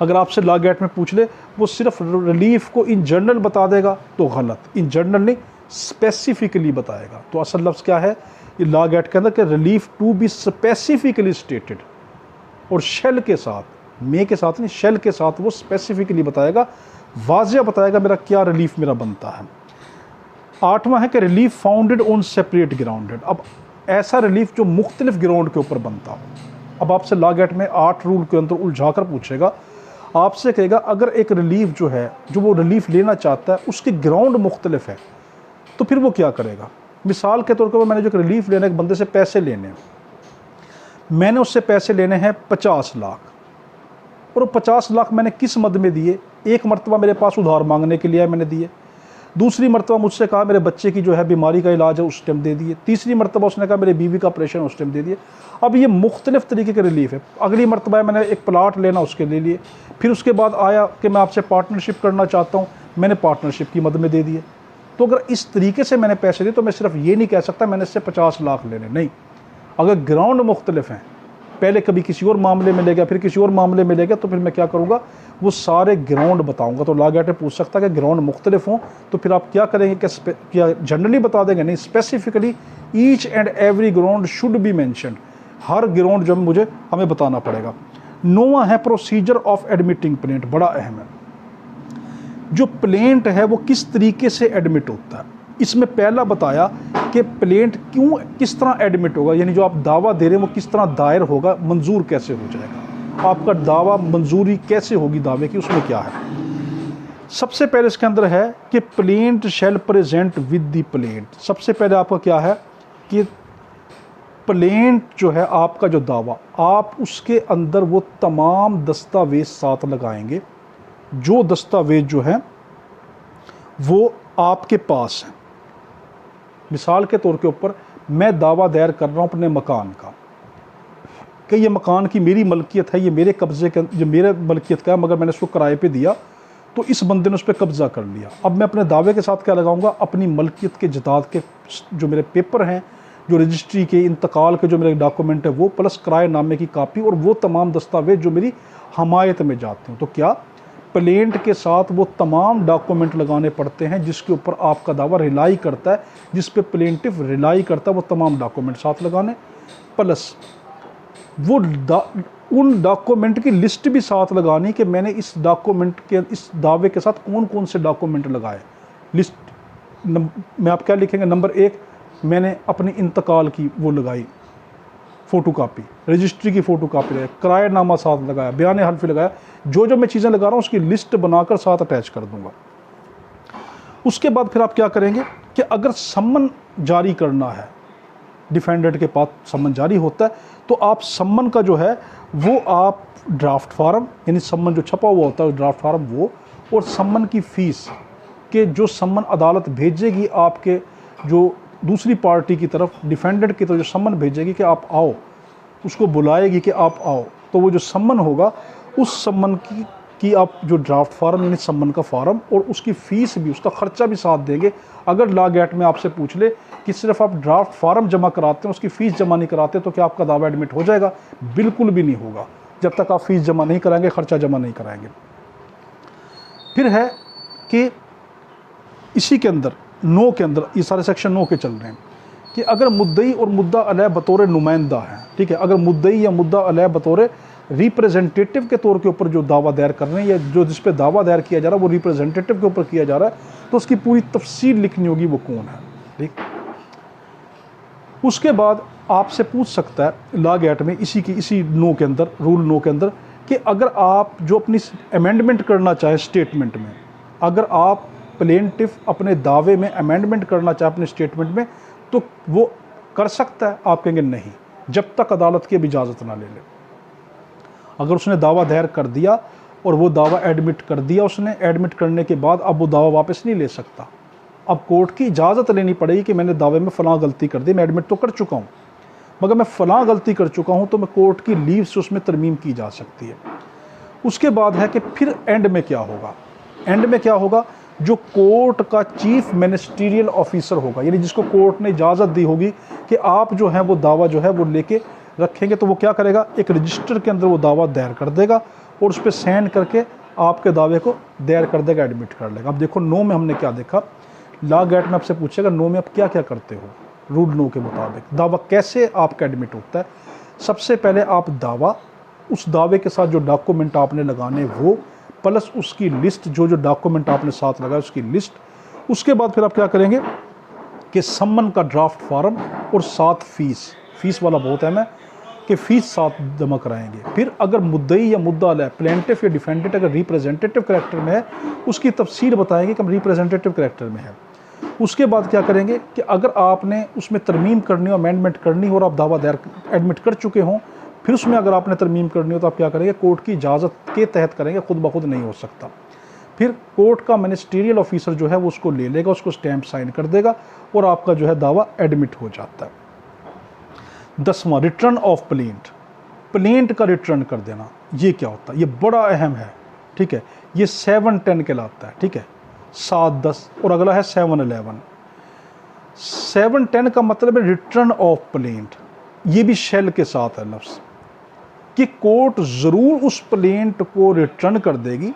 अगर आपसे लॉ गेट में पूछ ले वो सिर्फ रिलीफ को इन जनरल बता देगा तो गलत, इन जनरल नहीं स्पेसिफिकली बताएगा। तो असल लफ्ज़ क्या है ये लॉ गेट के अंदर कि relief to be specifically stated, और शेल के साथ, मे के साथ नहीं, शेल के साथ वो स्पेसिफिकली बताएगा, वाज़िया बताएगा मेरा क्या रिलीफ मेरा बनता है। 8वां है कि relief founded on separate grounded. अब ऐसा रिलीफ जो मुख्तलिफ ग्राउंड के ऊपर बनता हो। अब आपसे लॉ गेट में 8 रूल के अंदर उलझा कर पूछेगा, आपसे कहेगा अगर एक रिलीफ जो है, जो वो रिलीफ लेना चाहता है उसके ग्राउंड मुख्तलिफ है तो फिर वो क्या करेगा। मिसाल के तौर पर मैंने जो रिलीफ लेना है, एक बंदे से पैसे लेने हैं, मैंने उससे पैसे लेने हैं 50 लाख, और 50 लाख मैंने किस मद में दिए? एक मरतबा मेरे पास उधार मांगने के लिए मैंने दिए, दूसरी मरतबा मुझसे कहा मेरे बच्चे की जो है बीमारी का इलाज है उस टाइम दे दिए, तीसरी मरतबा उसने कहा मेरे बीवी का ऑपरेशन उस टाइम दे दिए। अब ये मुख्तलिफ तरीके के रिलीफ है। अगली मरतबा मैंने एक प्लाट लेना उसके ले लिए, फिर उसके बाद आया कि मैं आपसे पार्टनरशिप करना चाहता हूँ, मैंने पार्टनरशिप की मद में दे दिए। तो अगर इस तरीके से मैंने पैसे दिए तो मैं सिर्फ ये नहीं कह सकता मैंने इससे 50 लाख लेने, नहीं। अगर ग्राउंड मुख्तलिफ हैं, पहले कभी किसी और मामले में ले गया, फिर किसी और मामले में ले गया, तो फिर मैं क्या करूँगा, वो सारे ग्राउंड बताऊँगा। तो लॉ गेटर पूछ सकता है कि ग्राउंड मुख्तलिफ हों तो फिर आप क्या करेंगे, क्या जनरली बता देंगे? नहीं, specifically each and every ground should be mentioned. Her ground जो मुझे हमें बताना पड़ेगा। नौवां है प्रोसीजर ऑफ एडमिटिंग प्लेंट, बड़ा अहम है। जो प्लेंट है वो किस तरीके से एडमिट होता है। इसमें पहला बताया कि प्लेंट क्यों किस तरह एडमिट होगा, यानी जो आप दावा दे रहे हैं वो किस तरह दायर होगा, मंजूर कैसे हो जाएगा, आपका दावा मंजूरी कैसे होगी दावे की, उसमें क्या है। सबसे पहले इसके अंदर है कि plaint shall present with the plaint. सबसे पहले आपका क्या है कि प्लेंट जो है आपका जो दावा, आप उसके अंदर वो तमाम दस्तावेज साथ लगाएंगे जो दस्तावेज जो है वो आपके पास है। मिसाल के तौर के ऊपर मैं दावा दायर कर रहा हूँ अपने मकान का कि ये मकान की मेरी मलकियत है, ये मेरे कब्ज़े के, ये मेरे मलकियत का है, मगर मैंने उसको किराए पे दिया तो इस बंदे ने उस पर कब्ज़ा कर लिया। अब मैं अपने दावे के साथ क्या लगाऊंगा, अपनी मलकियत के जदाद के जो मेरे पेपर हैं, जो रजिस्ट्री के इंतकाल के जो मेरे डॉक्यूमेंट है वो, प्लस किराएनामे की कापी और वो तमाम दस्तावेज जो मेरी हमायत में जाते हैं। तो क्या प्लेंट के साथ वो तमाम डॉक्यूमेंट लगाने पड़ते हैं जिसके ऊपर आपका दावा रिलाई करता है, जिस पे प्लेंटिफ रिलाई करता है, वो तमाम डॉक्यूमेंट साथ लगाने, प्लस वो उन डॉक्यूमेंट की लिस्ट भी साथ लगानी कि मैंने इस डॉक्यूमेंट के, इस दावे के साथ कौन कौन से डॉक्यूमेंट लगाए। लिस्ट में आप क्या लिखेंगे, नंबर 1 मैंने अपने इंतकाल की वो लगाई फ़ोटोकॉपी, रजिस्ट्री की फ़ोटोकॉपी लगाई, किराएनामा साथ लगाया, बयान हल्फी लगाया, जो मैं चीज़ें लगा रहा हूँ उसकी लिस्ट बनाकर साथ अटैच कर दूंगा। उसके बाद फिर आप क्या करेंगे कि अगर सम्मन जारी करना है, डिफेंडेंट के पास सम्मन जारी होता है, तो आप सम्मन का जो है वो आप ड्राफ्ट फार्म, यानी सम्मन जो छपा हुआ होता है ड्राफ्ट फार्म वो, और सम्मन की फ़ीस के जो सम्मन अदालत भेजेगी आपके जो दूसरी पार्टी की तरफ, डिफेंडेंट की तरफ जो सम्मन भेजेगी कि आप आओ, उसको बुलाएगी कि आप आओ, तो वो जो सम्मन होगा उस सम्मन की आप जो ड्राफ्ट फार्म यानी सम्मन का फार्म और उसकी फ़ीस भी, उसका ख़र्चा भी साथ देंगे। अगर लॉ गेट में आपसे पूछ ले कि सिर्फ आप ड्राफ्ट फार्म जमा कराते हैं, उसकी फ़ीस जमा नहीं कराते, तो क्या आपका दावा एडमिट हो जाएगा? बिल्कुल भी नहीं होगा, जब तक आप फ़ीस जमा नहीं कराएंगे, ख़र्चा जमा नहीं कराएंगे। फिर है कि इसी के अंदर 9 के अंदर, ये सारे सेक्शन 9 के चल रहे हैं कि अगर मुद्दई और मुद्दा अलह बतौर नुमाइंदा है, ठीक है, अगर मुद्दई या मुद्दा अलह बतौर रिप्रेजेंटेटिव के तौर के ऊपर जो दावा दायर कर रहे हैं या जो जिस पे दावा दायर किया जा रहा है वो रिप्रेजेंटेटिव के ऊपर किया जा रहा है, तो उसकी पूरी तफसील लिखनी होगी वो कौन है, ठीक। उसके बाद आपसे पूछ सकता है लॉ गेट में इसी 9 के अंदर, रूल 9 के अंदर, कि अगर आप जो अपनी अमेंडमेंट करना चाहे स्टेटमेंट में, अगर आप प्लेंटिफ अपने दावे में अमेंडमेंट करना चाहे अपने स्टेटमेंट में, तो वो कर सकता है? आप कहेंगे नहीं, जब तक अदालत की इजाज़त ना ले ले। अगर उसने दावा दायर कर दिया और वो दावा एडमिट कर दिया, उसने एडमिट करने के बाद अब वो दावा वापस नहीं ले सकता। अब कोर्ट की इजाज़त लेनी पड़ेगी कि मैंने दावे में फ़लाँ गलती कर दी, मैं एडमिट तो कर चुका हूँ, मगर मैं फ़लाँ गलती कर चुका हूँ, तो मैं कोर्ट की लीव से उसमें तरमीम की जा सकती है। उसके बाद है कि फिर एंड में क्या होगा। एंड में क्या होगा, जो कोर्ट का चीफ मिनिस्टीरियल ऑफिसर होगा, यानी जिसको कोर्ट ने इजाज़त दी होगी कि आप जो है वो दावा जो है वो लेके रखेंगे, तो वो क्या करेगा, एक रजिस्टर के अंदर वो दावा दायर कर देगा और उस पर साइन करके आपके दावे को दायर कर देगा, एडमिट कर लेगा। अब देखो 9 में हमने क्या देखा, लॉ गेट में आपसे पूछेगा 9 में आप क्या क्या करते हो, रूल 9 के मुताबिक दावा कैसे आपका एडमिट होता है। सबसे पहले आप दावा, उस दावे के साथ जो डॉक्यूमेंट आपने लगाने वो, प्लस उसकी लिस्ट, जो डॉक्यूमेंट आपने साथ लगाया उसकी लिस्ट। उसके बाद फिर आप क्या करेंगे कि सम्मन का ड्राफ्ट फार्म और साथ फीस वाला बहुत अहम है कि फ़ीस साथ जमा कराएंगे। फिर अगर मुद्दई या मुद्दा अलह, प्लेंटिफ या डिफेंडेंट अगर रिप्रेजेंटेटिव करैक्टर में है, उसकी तफसील बताएंगे कि हम रिप्रेजेंटेटिव करैक्टर में है। उसके बाद क्या करेंगे कि अगर आपने उसमें तरमीम करनी हो, अमेंडमेंट करनी हो और आप दावा दायर एडमिट कर चुके हों, फिर उसमें अगर आपने तरमीम करनी हो तो आप क्या करेंगे, कोर्ट की इजाज़त के तहत करेंगे, खुद ब खुद नहीं हो सकता। फिर कोर्ट का मिनिस्ट्रियल ऑफिसर जो है वो उसको ले लेगा, उसको स्टैंप साइन कर देगा और आपका जो है दावा एडमिट हो जाता है। 10वां, रिटर्न ऑफ प्लेंट। प्लेंट का रिटर्न कर देना, ये क्या होता है, ये बड़ा अहम है, ठीक है। ये 7-10 कहलाता है, ठीक है, 7-10, और अगला है 7-11। 7-10 का मतलब है रिटर्न ऑफ प्लेंट, ये भी शेल के साथ है लफ्ज़, कि कोर्ट ज़रूर उस प्लेंट को रिटर्न कर देगी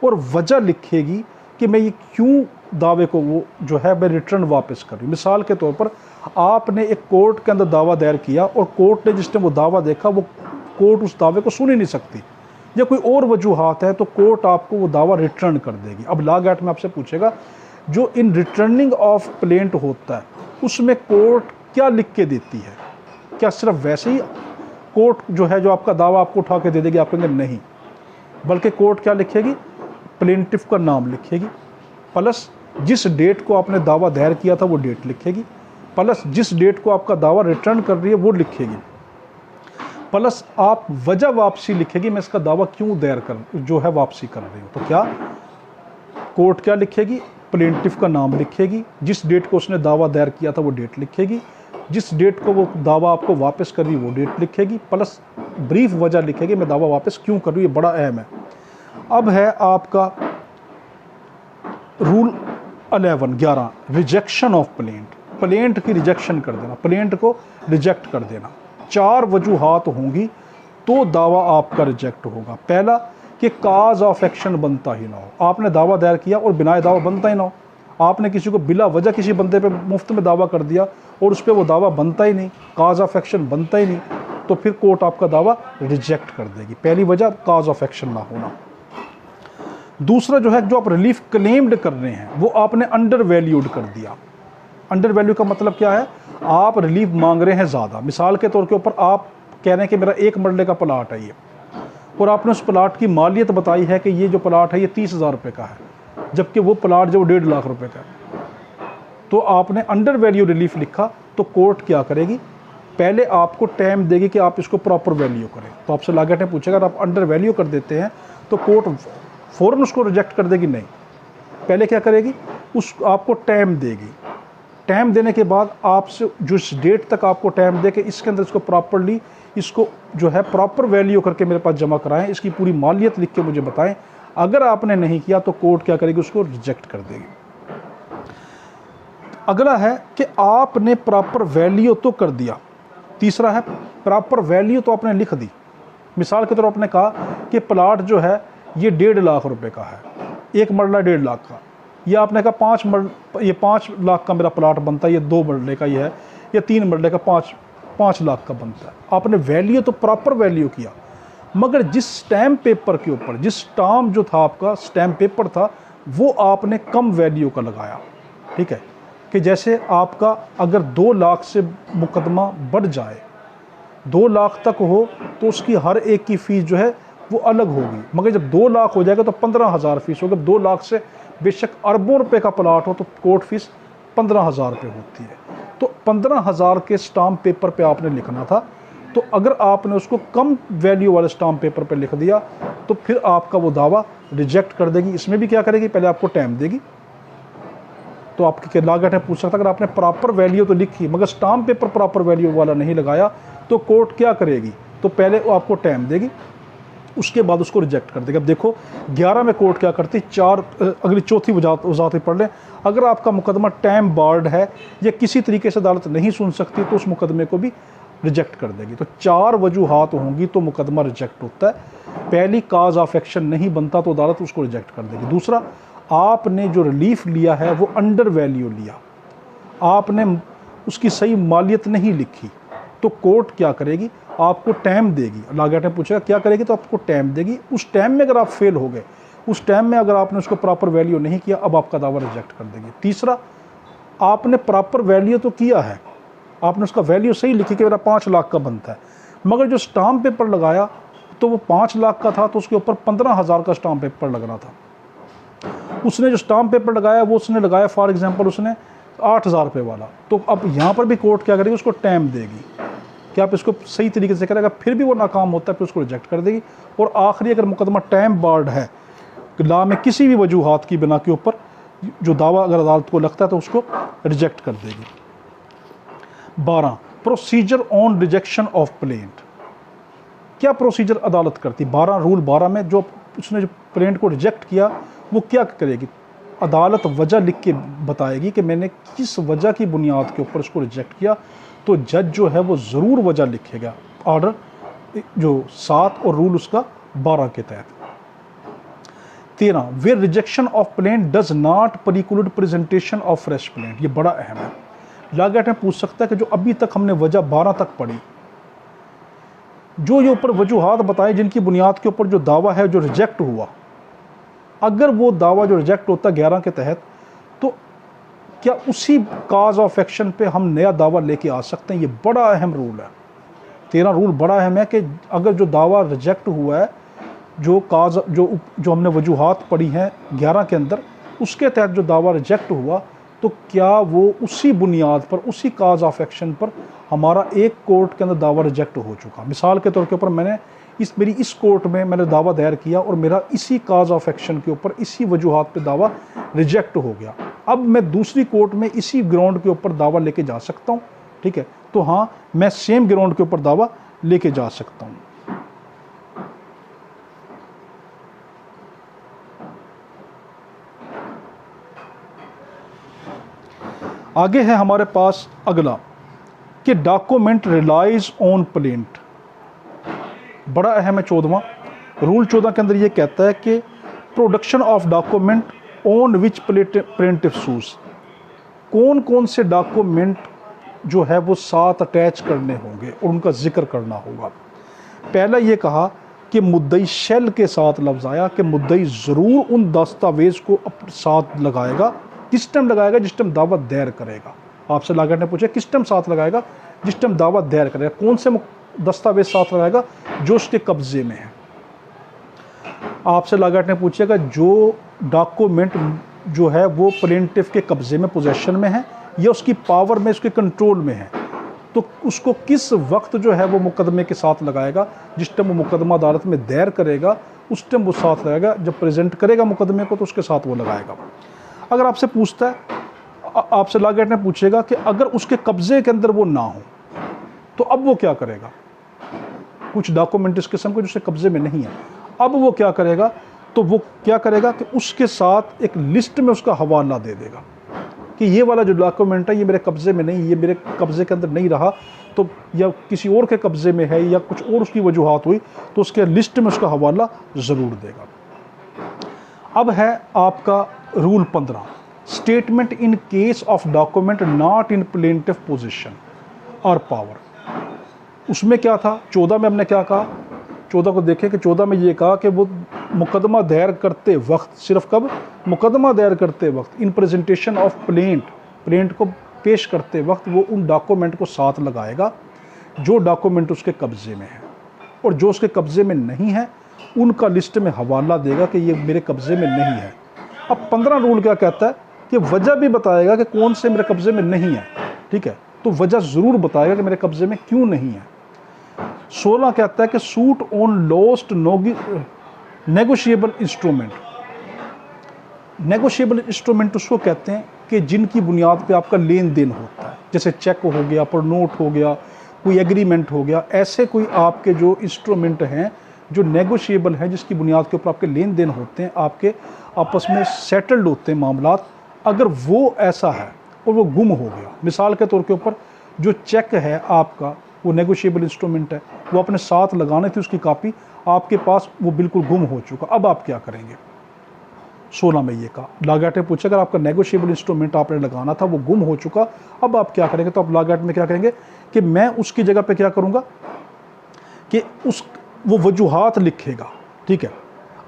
और वजह लिखेगी कि मैं ये क्यों दावे को वो जो है मैं रिटर्न वापस कर रही हूँ। मिसाल के तौर पर आपने एक कोर्ट के अंदर दावा दायर किया और कोर्ट ने जिसने वो दावा देखा वो कोर्ट उस दावे को सुन ही नहीं सकती, या कोई और वजूहात है, तो कोर्ट आपको वो दावा रिटर्न कर देगी। अब लॉ एक्ट में आपसे पूछेगा जो इन रिटर्निंग ऑफ प्लेंट होता है उसमें कोर्ट क्या लिख के देती है, क्या सिर्फ वैसे ही कोर्ट जो है जो आपका दावा आपको उठा के दे देगी, आप कहेंगे नहीं, बल्कि कोर्ट क्या लिखेगी, प्लेंटिफ का नाम लिखेगी, प्लस जिस डेट को आपने दावा दायर किया था वो डेट लिखेगी, प्लस जिस डेट को आपका दावा रिटर्न कर रही है वो लिखेगी, प्लस आप वजह वापसी लिखेगी, मैं इसका दावा क्यों दायर कर जो है वापसी कर रही हूँ। तो क्या कोर्ट क्या लिखेगी, प्लेंटिफ का नाम लिखेगी, जिस डेट को उसने दावा दायर किया था वो डेट लिखेगी, जिस डेट को वो दावा आपको वापस कर रही है वो डेट लिखेगी, प्लस ब्रीफ वजह लिखेगी मैं दावा वापस क्यों कर रही हूँ, ये बड़ा अहम है। अब है आपका rule 11, rejection of plaint. Plaint की रिजेक्शन कर देना, प्लेंट को रिजेक्ट कर देना। 4 वजूहात होंगी तो दावा आपका रिजेक्ट होगा। पहला कि काज ऑफ एक्शन बनता ही ना हो, आपने दावा दायर किया और बिना दावा बनता ही ना हो, आपने किसी को बिला वजह किसी बंदे पे मुफ्त में दावा कर दिया और उस पर वो दावा बनता ही नहीं, काज ऑफ एक्शन बनता ही नहीं, तो फिर कोर्ट आपका दावा रिजेक्ट कर देगी। पहली वजह काज ऑफ एक्शन ना होना। दूसरा जो है, जो आप रिलीफ क्लेम्ड कर रहे हैं वो आपने अंडर वैल्यूड कर दिया। अंडर वैल्यू का मतलब क्या है, आप रिलीफ मांग रहे हैं ज़्यादा। मिसाल के तौर के ऊपर आप कह रहे हैं कि मेरा 1 मरले का प्लाट है ये, और आपने उस प्लाट की मालियत बताई है कि ये जो प्लाट है ये 30,000 रुपये का है, जबकि वो प्लाट जो 1.5 लाख रुपए का है। तो आपने अंडर वैल्यू रिलीफ लिखा, तो कोर्ट क्या करेगी, पहले आपको टाइम देगी कि आप इसको प्रॉपर वैल्यू करें। तो आपसे लॉ एक्ट ने पूछेगा अगर आप अंडर वैल्यू कर देते हैं तो कोर्ट फ़ौरन उसको रिजेक्ट कर देगी, नहीं, पहले क्या करेगी, उस आपको टाइम देगी। टाइम देने के बाद आपसे जिस डेट तक आपको टाइम दे के इसके अंदर इसको प्रॉपरली इसको जो है प्रॉपर वैल्यू करके मेरे पास जमा कराएं, इसकी पूरी मालियत लिख के मुझे बताएं। अगर आपने नहीं किया तो कोर्ट क्या करेगी, उसको रिजेक्ट कर देगी। अगला है कि आपने प्रॉपर वैल्यू तो कर दिया। तीसरा है प्रॉपर वैल्यू तो आपने लिख दी। मिसाल के तौर पर आपने कहा कि प्लाट जो है ये 1.5 लाख रुपए का है, 1 मरला 1.5 लाख का, या आपने कहा 5 लाख का मेरा प्लाट बनता है, ये 2 मरले का ही है, या 3 मरले का 5 लाख का बनता है। आपने वैल्यू तो प्रॉपर वैल्यू किया, मगर जिस स्टैम्प पेपर के ऊपर जिस स्टाम्प जो था आपका स्टैम्प पेपर था वो आपने कम वैल्यू का लगाया। ठीक है, कि जैसे आपका अगर 2 लाख से मुकदमा बढ़ जाए, 2 लाख तक हो तो उसकी हर एक की फ़ीस जो है वो अलग होगी, मगर जब 2 लाख हो जाएगा तो 15,000 फीस होगी। 2 लाख से बेशक अरबों रुपए का प्लाट हो तो कोर्ट फीस 15,000 रुपये होती है। तो 15,000 के स्टाम्प पेपर पे आपने लिखना था, तो अगर आपने उसको कम वैल्यू वाले स्टाम्प पेपर पे लिख दिया तो फिर आपका वो दावा रिजेक्ट कर देगी। इसमें भी क्या करेगी, पहले आपको टाइम देगी। तो आपकी लॉ एक्ट ने पूछ सकता, अगर आपने प्रॉपर वैल्यू तो लिखी मगर स्टाम्प पेपर प्रॉपर वैल्यू वाला नहीं लगाया तो कोर्ट क्या करेगी, तो पहले वो आपको टाइम देगी, उसके बाद उसको रिजेक्ट कर देगा। अब देखो 11 में कोर्ट क्या करती, 4 अगली चौथी वजाहत पढ़ लें। अगर आपका मुकदमा टाइम बार्ड है या किसी तरीके से अदालत नहीं सुन सकती तो उस मुकदमे को भी रिजेक्ट कर देगी। तो 4 वजूहात होंगी तो मुकदमा रिजेक्ट होता है। पहली काज ऑफ एक्शन नहीं बनता तो अदालत उसको रिजेक्ट कर देगी। दूसरा, आपने जो रिलीफ लिया है वो अंडर वैल्यू लिया, आपने उसकी सही मालियत नहीं लिखी, तो कोर्ट क्या करेगी, आपको टाइम देगी। लॉ एक्ट ने पूछेगा क्या करेगी, तो आपको टाइम देगी। उस टाइम में अगर आप फेल हो गए, उस टाइम में अगर आपने उसको प्रॉपर वैल्यू नहीं किया, अब आपका दावा रिजेक्ट कर देगी। तीसरा, आपने प्रॉपर वैल्यू तो किया है, आपने उसका वैल्यू सही लिखी कि मेरा 5 लाख का बनता है, मगर जो स्टाम्प पेपर लगाया तो वो 5 लाख का था तो उसके ऊपर 15,000 का स्टाम्प पेपर लगना था। उसने जो स्टाम्प पेपर लगाया वो उसने लगाया फॉर एग्जांपल उसने 8,000 रुपये वाला, तो अब यहाँ पर भी कोर्ट क्या करेगी, उसको टाइम देगी कि आप इसको सही तरीके से करेगा, फिर भी वो नाकाम होता है फिर उसको रिजेक्ट कर देगी। और आखिरी अगर मुकदमा टाइम बार्ड है, ला में किसी भी वजूहात की बिना के ऊपर जो दावा अगर अदालत को लगता है तो उसको रिजेक्ट कर देगी। 12 procedure on rejection of plaint. क्या प्रोसीजर अदालत करती, 12 रूल 12 में जो उसने जो प्लेंट को रिजेक्ट किया वो क्या करेगी, अदालत वजह लिख के बताएगी कि मैंने किस वजह की बुनियाद के ऊपर उसको रिजेक्ट किया, तो जज जो है वो ज़रूर वजह लिखेगा, ऑर्डर जो 7 और रूल उसका 12 के तहत। 13 where rejection of plaint does not preclude presentation of fresh plaint. ये बड़ा अहम है, लागत में पूछ सकता है कि जो अभी तक हमने वजह 12 तक पढ़ी, जो ये ऊपर वजूहात बताए जिनकी बुनियाद के ऊपर जो दावा है जो रिजेक्ट हुआ, अगर वो दावा जो रिजेक्ट होता 11 के तहत, तो क्या उसी काज ऑफ एक्शन पे हम नया दावा लेके आ सकते हैं। ये बड़ा अहम रूल है, 13 रूल बड़ा अहम है कि अगर जो दावा रिजेक्ट हुआ है, जो काज जो हमने वजूहात पढ़ी हैं 11 के अंदर, उसके तहत जो दावा रिजेक्ट हुआ, तो क्या वो उसी बुनियाद पर उसी काज ऑफ एक्शन पर हमारा एक कोर्ट के अंदर दावा रिजेक्ट हो चुका। मिसाल के तौर के ऊपर मैंने मेरी इस कोर्ट में मैंने दावा दायर किया और मेरा इसी काज ऑफ एक्शन के ऊपर इसी वजूहात पे दावा रिजेक्ट हो गया, अब मैं दूसरी कोर्ट में इसी ग्राउंड के ऊपर दावा लेके जा सकता हूँ, ठीक है। तो हाँ, मैं सेम ग्राउंड के ऊपर दावा लेके जा सकता हूँ। आगे है हमारे पास अगला कि डॉक्यूमेंट रिलाइज ऑन प्लेंट। बड़ा अहम है 14वां रूल। 14 के अंदर ये कहता है कि production of document on which plaintiff sues. कौन कौन से डॉक्यूमेंट जो है वो साथ अटैच करने होंगे और उनका जिक्र करना होगा। पहला ये कहा कि मुद्दई शेल के साथ लफ्ज़ आया कि मुद्दई ज़रूर उन दस्तावेज़ को साथ लगाएगा। किस टाइम लगाएगा, जिस टाइम दावा दायर करेगा। आपसे लागत ने पूछा किस टाइम साथ लगाएगा, जिस टाइम दावा दायर करेगा। कौन से दस्तावेज साथ लगाएगा, जो उसके कब्जे में है। आपसे लागत ने पूछेगा जो डॉक्यूमेंट जो है वो प्लेंटिफ के कब्जे में, पोजेशन में है या उसकी पावर में, उसके कंट्रोल में है, तो उसको किस वक्त जो है वो मुकदमे के साथ लगाएगा। जिस टाइम वो मुकदमा अदालत में दायर करेगा उस टाइम वो साथ लगाएगा, जब प्रेजेंट करेगा मुकदमे को तो उसके साथ वो लगाएगा। अगर आपसे पूछता है, आपसे लागत ने पूछेगा कि अगर उसके कब्जे के अंदर वो ना हो तो अब वो क्या करेगा। कुछ डॉक्यूमेंट इस किस्म के जो उसके कब्जे में नहीं है, अब वो क्या करेगा, तो वो क्या करेगा कि उसके साथ एक लिस्ट में उसका हवाला दे देगा कि ये वाला जो डॉक्यूमेंट है ये मेरे कब्जे में नहीं, ये मेरे कब्जे के अंदर नहीं रहा, तो या किसी और के कब्जे में है या कुछ और उसकी वजूहात हुई, तो उसके लिस्ट में उसका हवाला ज़रूर देगा। अब है आपका rule 15 statement in case of document not in plaintiff position और पावर। उसमें क्या था, 14 में हमने क्या कहा, 14 को देखें कि 14 में ये कहा कि वो मुकदमा दायर करते वक्त, सिर्फ कब, मुकदमा दायर करते वक्त, इन प्रेजेंटेशन ऑफ प्लेंट को पेश करते वक्त वो उन डॉक्यूमेंट को साथ लगाएगा जो डॉक्यूमेंट उसके कब्जे में है, और जो उसके कब्जे में नहीं है उनका लिस्ट में हवाला देगा कि ये मेरे कब्जे में नहीं है। अब 15 रूल क्या कहता है कि वजह भी बताएगा कि कौन से मेरे कब्जे में नहीं है, ठीक है, तो वजह ज़रूर बताएगा कि मेरे कब्जे में क्यों नहीं है। 16 कहता है कि suit on lost negotiable instrument. Negotiable instrument उसको कहते हैं कि जिनकी बुनियाद पे आपका लेन देन होता है, जैसे चेक हो गया, पर नोट हो गया, कोई एग्रीमेंट हो गया, ऐसे कोई आपके जो इंस्ट्रूमेंट हैं जो नेगोशिएबल हैं, जिसकी बुनियाद के ऊपर आपके लेन देन होते हैं, आपके आपस में सेटल्ड होते हैं मामलात। अगर वो ऐसा है और वो गुम हो गया, मिसाल के तौर के ऊपर जो चेक है आपका वो नेगोशिएबल इंस्ट्रूमेंट है, वो अपने साथ लगाने थी उसकी कॉपी, आपके पास वो बिल्कुल गुम हो चुका, अब आप क्या करेंगे। 16 में ये कहा, लागत ने पूछा अगर आपका नेगोशिएबल इंस्ट्रूमेंट आपने लगाना था वो गुम हो चुका, अब आप क्या करेंगे। तो आप लागत में क्या करेंगे कि मैं उसकी जगह पे क्या करूँगा कि वो वजूहात लिखेगा, ठीक है,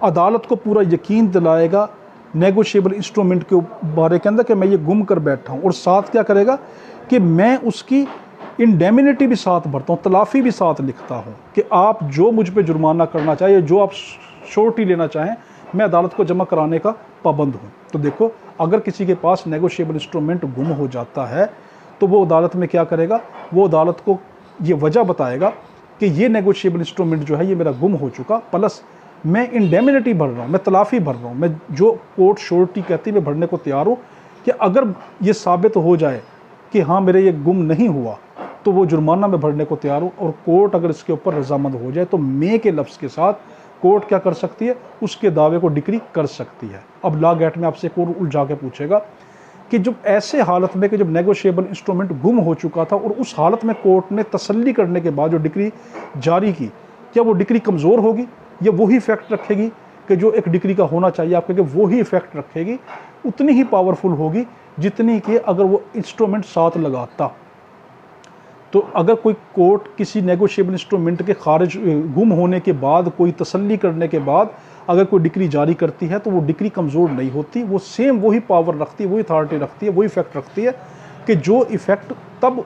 अदालत को पूरा यकीन दिलाएगा नेगोशिएबल इंस्ट्रूमेंट के बारे के अंदर कि मैं ये गुम कर बैठा हूँ, और साथ क्या करेगा कि मैं उसकी इंडेमिनिटी भी साथ भरता हूँ, तलाफ़ी भी साथ लिखता हूँ कि आप जो मुझ पे जुर्माना करना चाहे, जो आप श्योरिटी लेना चाहें मैं अदालत को जमा कराने का पाबंद हूँ। तो देखो, अगर किसी के पास नेगोशिएबल इंस्ट्रूमेंट गुम हो जाता है तो वो अदालत में क्या करेगा, वो अदालत को ये वजह बताएगा कि ये नेगोशिएबल इंस्ट्रूमेंट जो है ये मेरा गुम हो चुका, प्लस मैं इंडेमिनिटी भर रहा हूँ, मैं तलाफ़ी भर रहा हूँ, मैं जो कोर्ट श्योरिटी कहती है मैं भरने को तैयार हूँ कि अगर ये साबित हो जाए कि हाँ मेरे ये गुम नहीं हुआ तो वो जुर्माना मैं भरने को तैयार हूँ। और कोर्ट अगर इसके ऊपर रजामंद हो जाए तो मे के लफ्ज़ के साथ कोर्ट क्या कर सकती है, उसके दावे को डिक्री कर सकती है। अब लॉ गेट में आपसे एक और उलझा के पूछेगा कि जब ऐसे हालत में कि जब नेगोशिएबल इंस्ट्रूमेंट गुम हो चुका था और उस हालत में कोर्ट ने तसल्ली करने के बाद जो डिक्री जारी की, क्या वो डिक्री कमज़ोर होगी या वही इफेक्ट रखेगी कि जो एक डिक्री का होना चाहिए? आप कहेंगे वही इफेक्ट रखेगी, उतनी ही पावरफुल होगी जितनी कि अगर वो इंस्ट्रूमेंट साथ लगाता। तो अगर कोई कोर्ट किसी नेगोशिएबल इंस्ट्रूमेंट के खारिज गुम होने के बाद, कोई तसल्ली करने के बाद अगर कोई डिक्री जारी करती है तो वो डिक्री कमज़ोर नहीं होती, वो सेम वही पावर रखती है, वही अथॉरिटी रखती है, वही इफेक्ट रखती है कि जो इफेक्ट तब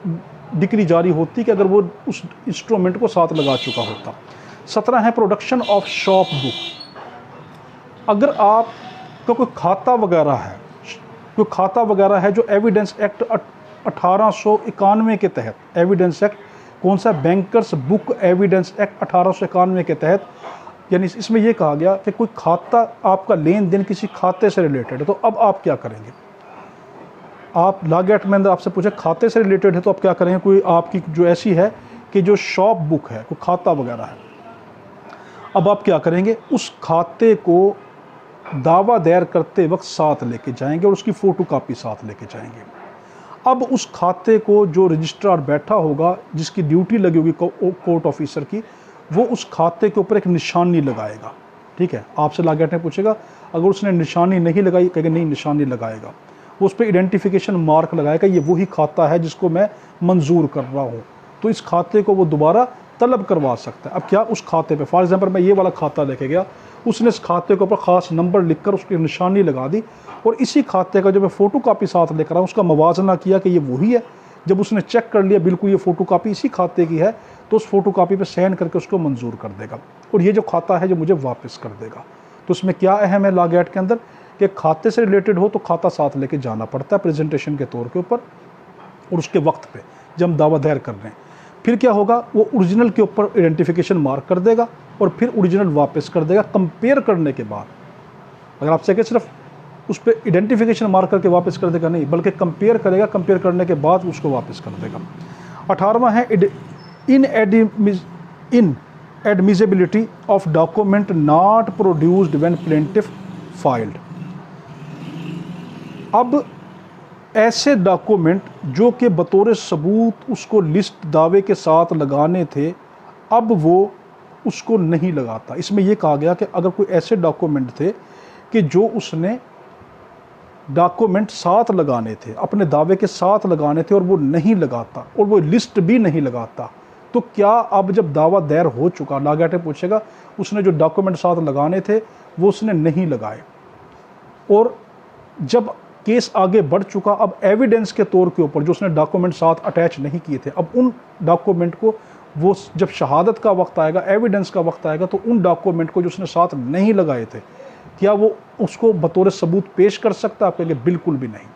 डिक्री जारी होती कि अगर वो उस इंस्ट्रूमेंट को साथ लगा चुका होता। 17 है प्रोडक्शन ऑफ शॉप बुक। अगर आपका कोई खाता वगैरह है जो एविडेंस एक्ट 1891 के तहत, एविडेंस एक्ट कौन सा, बैंकर्स बुक एविडेंस एक्ट 1891 के तहत, यानी इसमें यह कहा गया कि कोई खाता, आपका लेन देन किसी खाते से रिलेटेड है, तो अब आप क्या करेंगे? आप लॉ गेट में अंदर आपसे पूछे खाते से रिलेटेड है तो आप क्या करेंगे? कोई आपकी जो ऐसी है कि जो शॉप बुक है, कोई खाता वगैरह है, अब आप क्या करेंगे? उस खाते को दावा दायर करते वक्त साथ लेके जाएंगे और उसकी फ़ोटोकॉपी साथ लेके जाएंगे। अब उस खाते को जो रजिस्ट्रार बैठा होगा, जिसकी ड्यूटी लगी होगी कोर्ट ऑफिसर की, वो उस खाते के ऊपर एक निशानी लगाएगा। ठीक है, आपसे लॉ गेट में पूछेगा, अगर उसने निशानी नहीं लगाई, कहेगा नहीं निशानी लगाएगा, वो उस पर आइडेंटिफिकेशन मार्क लगाएगा, ये वही खाता है जिसको मैं मंजूर कर रहा हूँ, तो इस खाते को वो दोबारा तलब करवा सकता है। अब क्या उस खाते पे, फॉर एग्जांपल मैं ये वाला खाता लेके गया, उसने इस खाते के ऊपर ख़ास नंबर लिखकर उसकी निशानी लगा दी और इसी खाते का जब मैं फ़ोटोकॉपी साथ लेकर आया, उसका मवाजना किया कि ये वही है, जब उसने चेक कर लिया बिल्कुल ये फ़ोटोकॉपी इसी खाते की है, तो उस फ़ोटोकॉपी पे साइन करके उसको मंजूर कर देगा और ये जो खाता है जो मुझे वापस कर देगा। तो उसमें क्या अहम है लॉ गेट के अंदर कि खाते से रिलेटेड हो तो खाता साथ लेके जाना पड़ता है प्रेजेंटेशन के तौर के ऊपर, और उसके वक्त पे जब हम दावा दायर कर रहे हैं, फिर क्या होगा, वो ओरिजिनल के ऊपर आइडेंटिफिकेशन मार्क कर देगा और फिर ओरिजिनल वापस कर देगा। कंपेयर करने के बाद, अगर आपसे कहे सिर्फ उस पर आइडेंटिफिकेशन मार्क करके वापस कर देगा, नहीं, बल्कि कंपेयर करेगा, कंपेयर करने के बाद उसको वापस कर देगा। 18वां है inadmissibility of document not produced when plaintiff filed. अब ऐसे डॉक्यूमेंट जो कि बतौर सबूत उसको लिस्ट दावे के साथ लगाने थे, अब वो उसको नहीं लगाता। इसमें यह कहा गया कि अगर कोई ऐसे डॉक्यूमेंट थे कि जो उसने डॉक्यूमेंट साथ लगाने थे, अपने दावे के साथ लगाने थे और वो नहीं लगाता और वो लिस्ट भी नहीं लगाता, तो क्या अब जब दावा दायर हो चुका, लॉ गेट पूछेगा उसने जो डॉक्यूमेंट साथ लगाने थे वो उसने नहीं लगाए और जब केस आगे बढ़ चुका, अब एविडेंस के तौर के ऊपर जो उसने डॉक्यूमेंट साथ अटैच नहीं किए थे, अब उन डॉक्यूमेंट को वो जब शहादत का वक्त आएगा, एविडेंस का वक्त आएगा, तो उन डॉक्यूमेंट को जो उसने साथ नहीं लगाए थे, क्या वो उसको बतौर सबूत पेश कर सकता? आप कहेंगे बिल्कुल भी नहीं,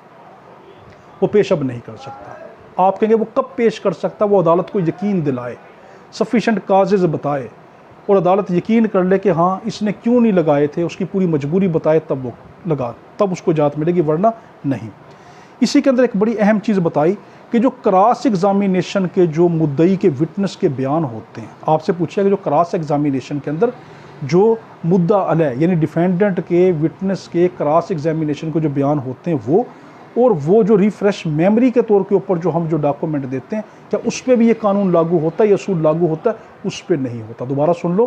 वो पेश अब नहीं कर सकता। आप कहेंगे वो कब पेश कर सकता? वो अदालत को यकीन दिलाए, सफिशेंट काजेज बताए और अदालत यकीन कर ले कि हाँ इसने क्यों नहीं लगाए थे, उसकी पूरी मजबूरी बताए, तब वो लगा, तब उसको इजाज़त मिलेगी, वरना नहीं। इसी के अंदर एक बड़ी अहम चीज़ बताई कि जो क्रॉस एग्जामिनेशन के जो मुद्दई के विटनेस के बयान होते हैं, आपसे पूछा कि जो क्रॉस एग्जामिनेशन के अंदर जो मुद्दा अलह यानी डिफेंडेंट के विटनेस के क्रॉस एग्जामिनेशन को जो बयान होते हैं वो, और वो जो रिफ्रेश मेमोरी के तौर के ऊपर जो हम जो डॉक्यूमेंट देते हैं, क्या उस पर भी ये कानून लागू होता है, ये असूल लागू होता है? उस पर नहीं होता। दोबारा सुन लो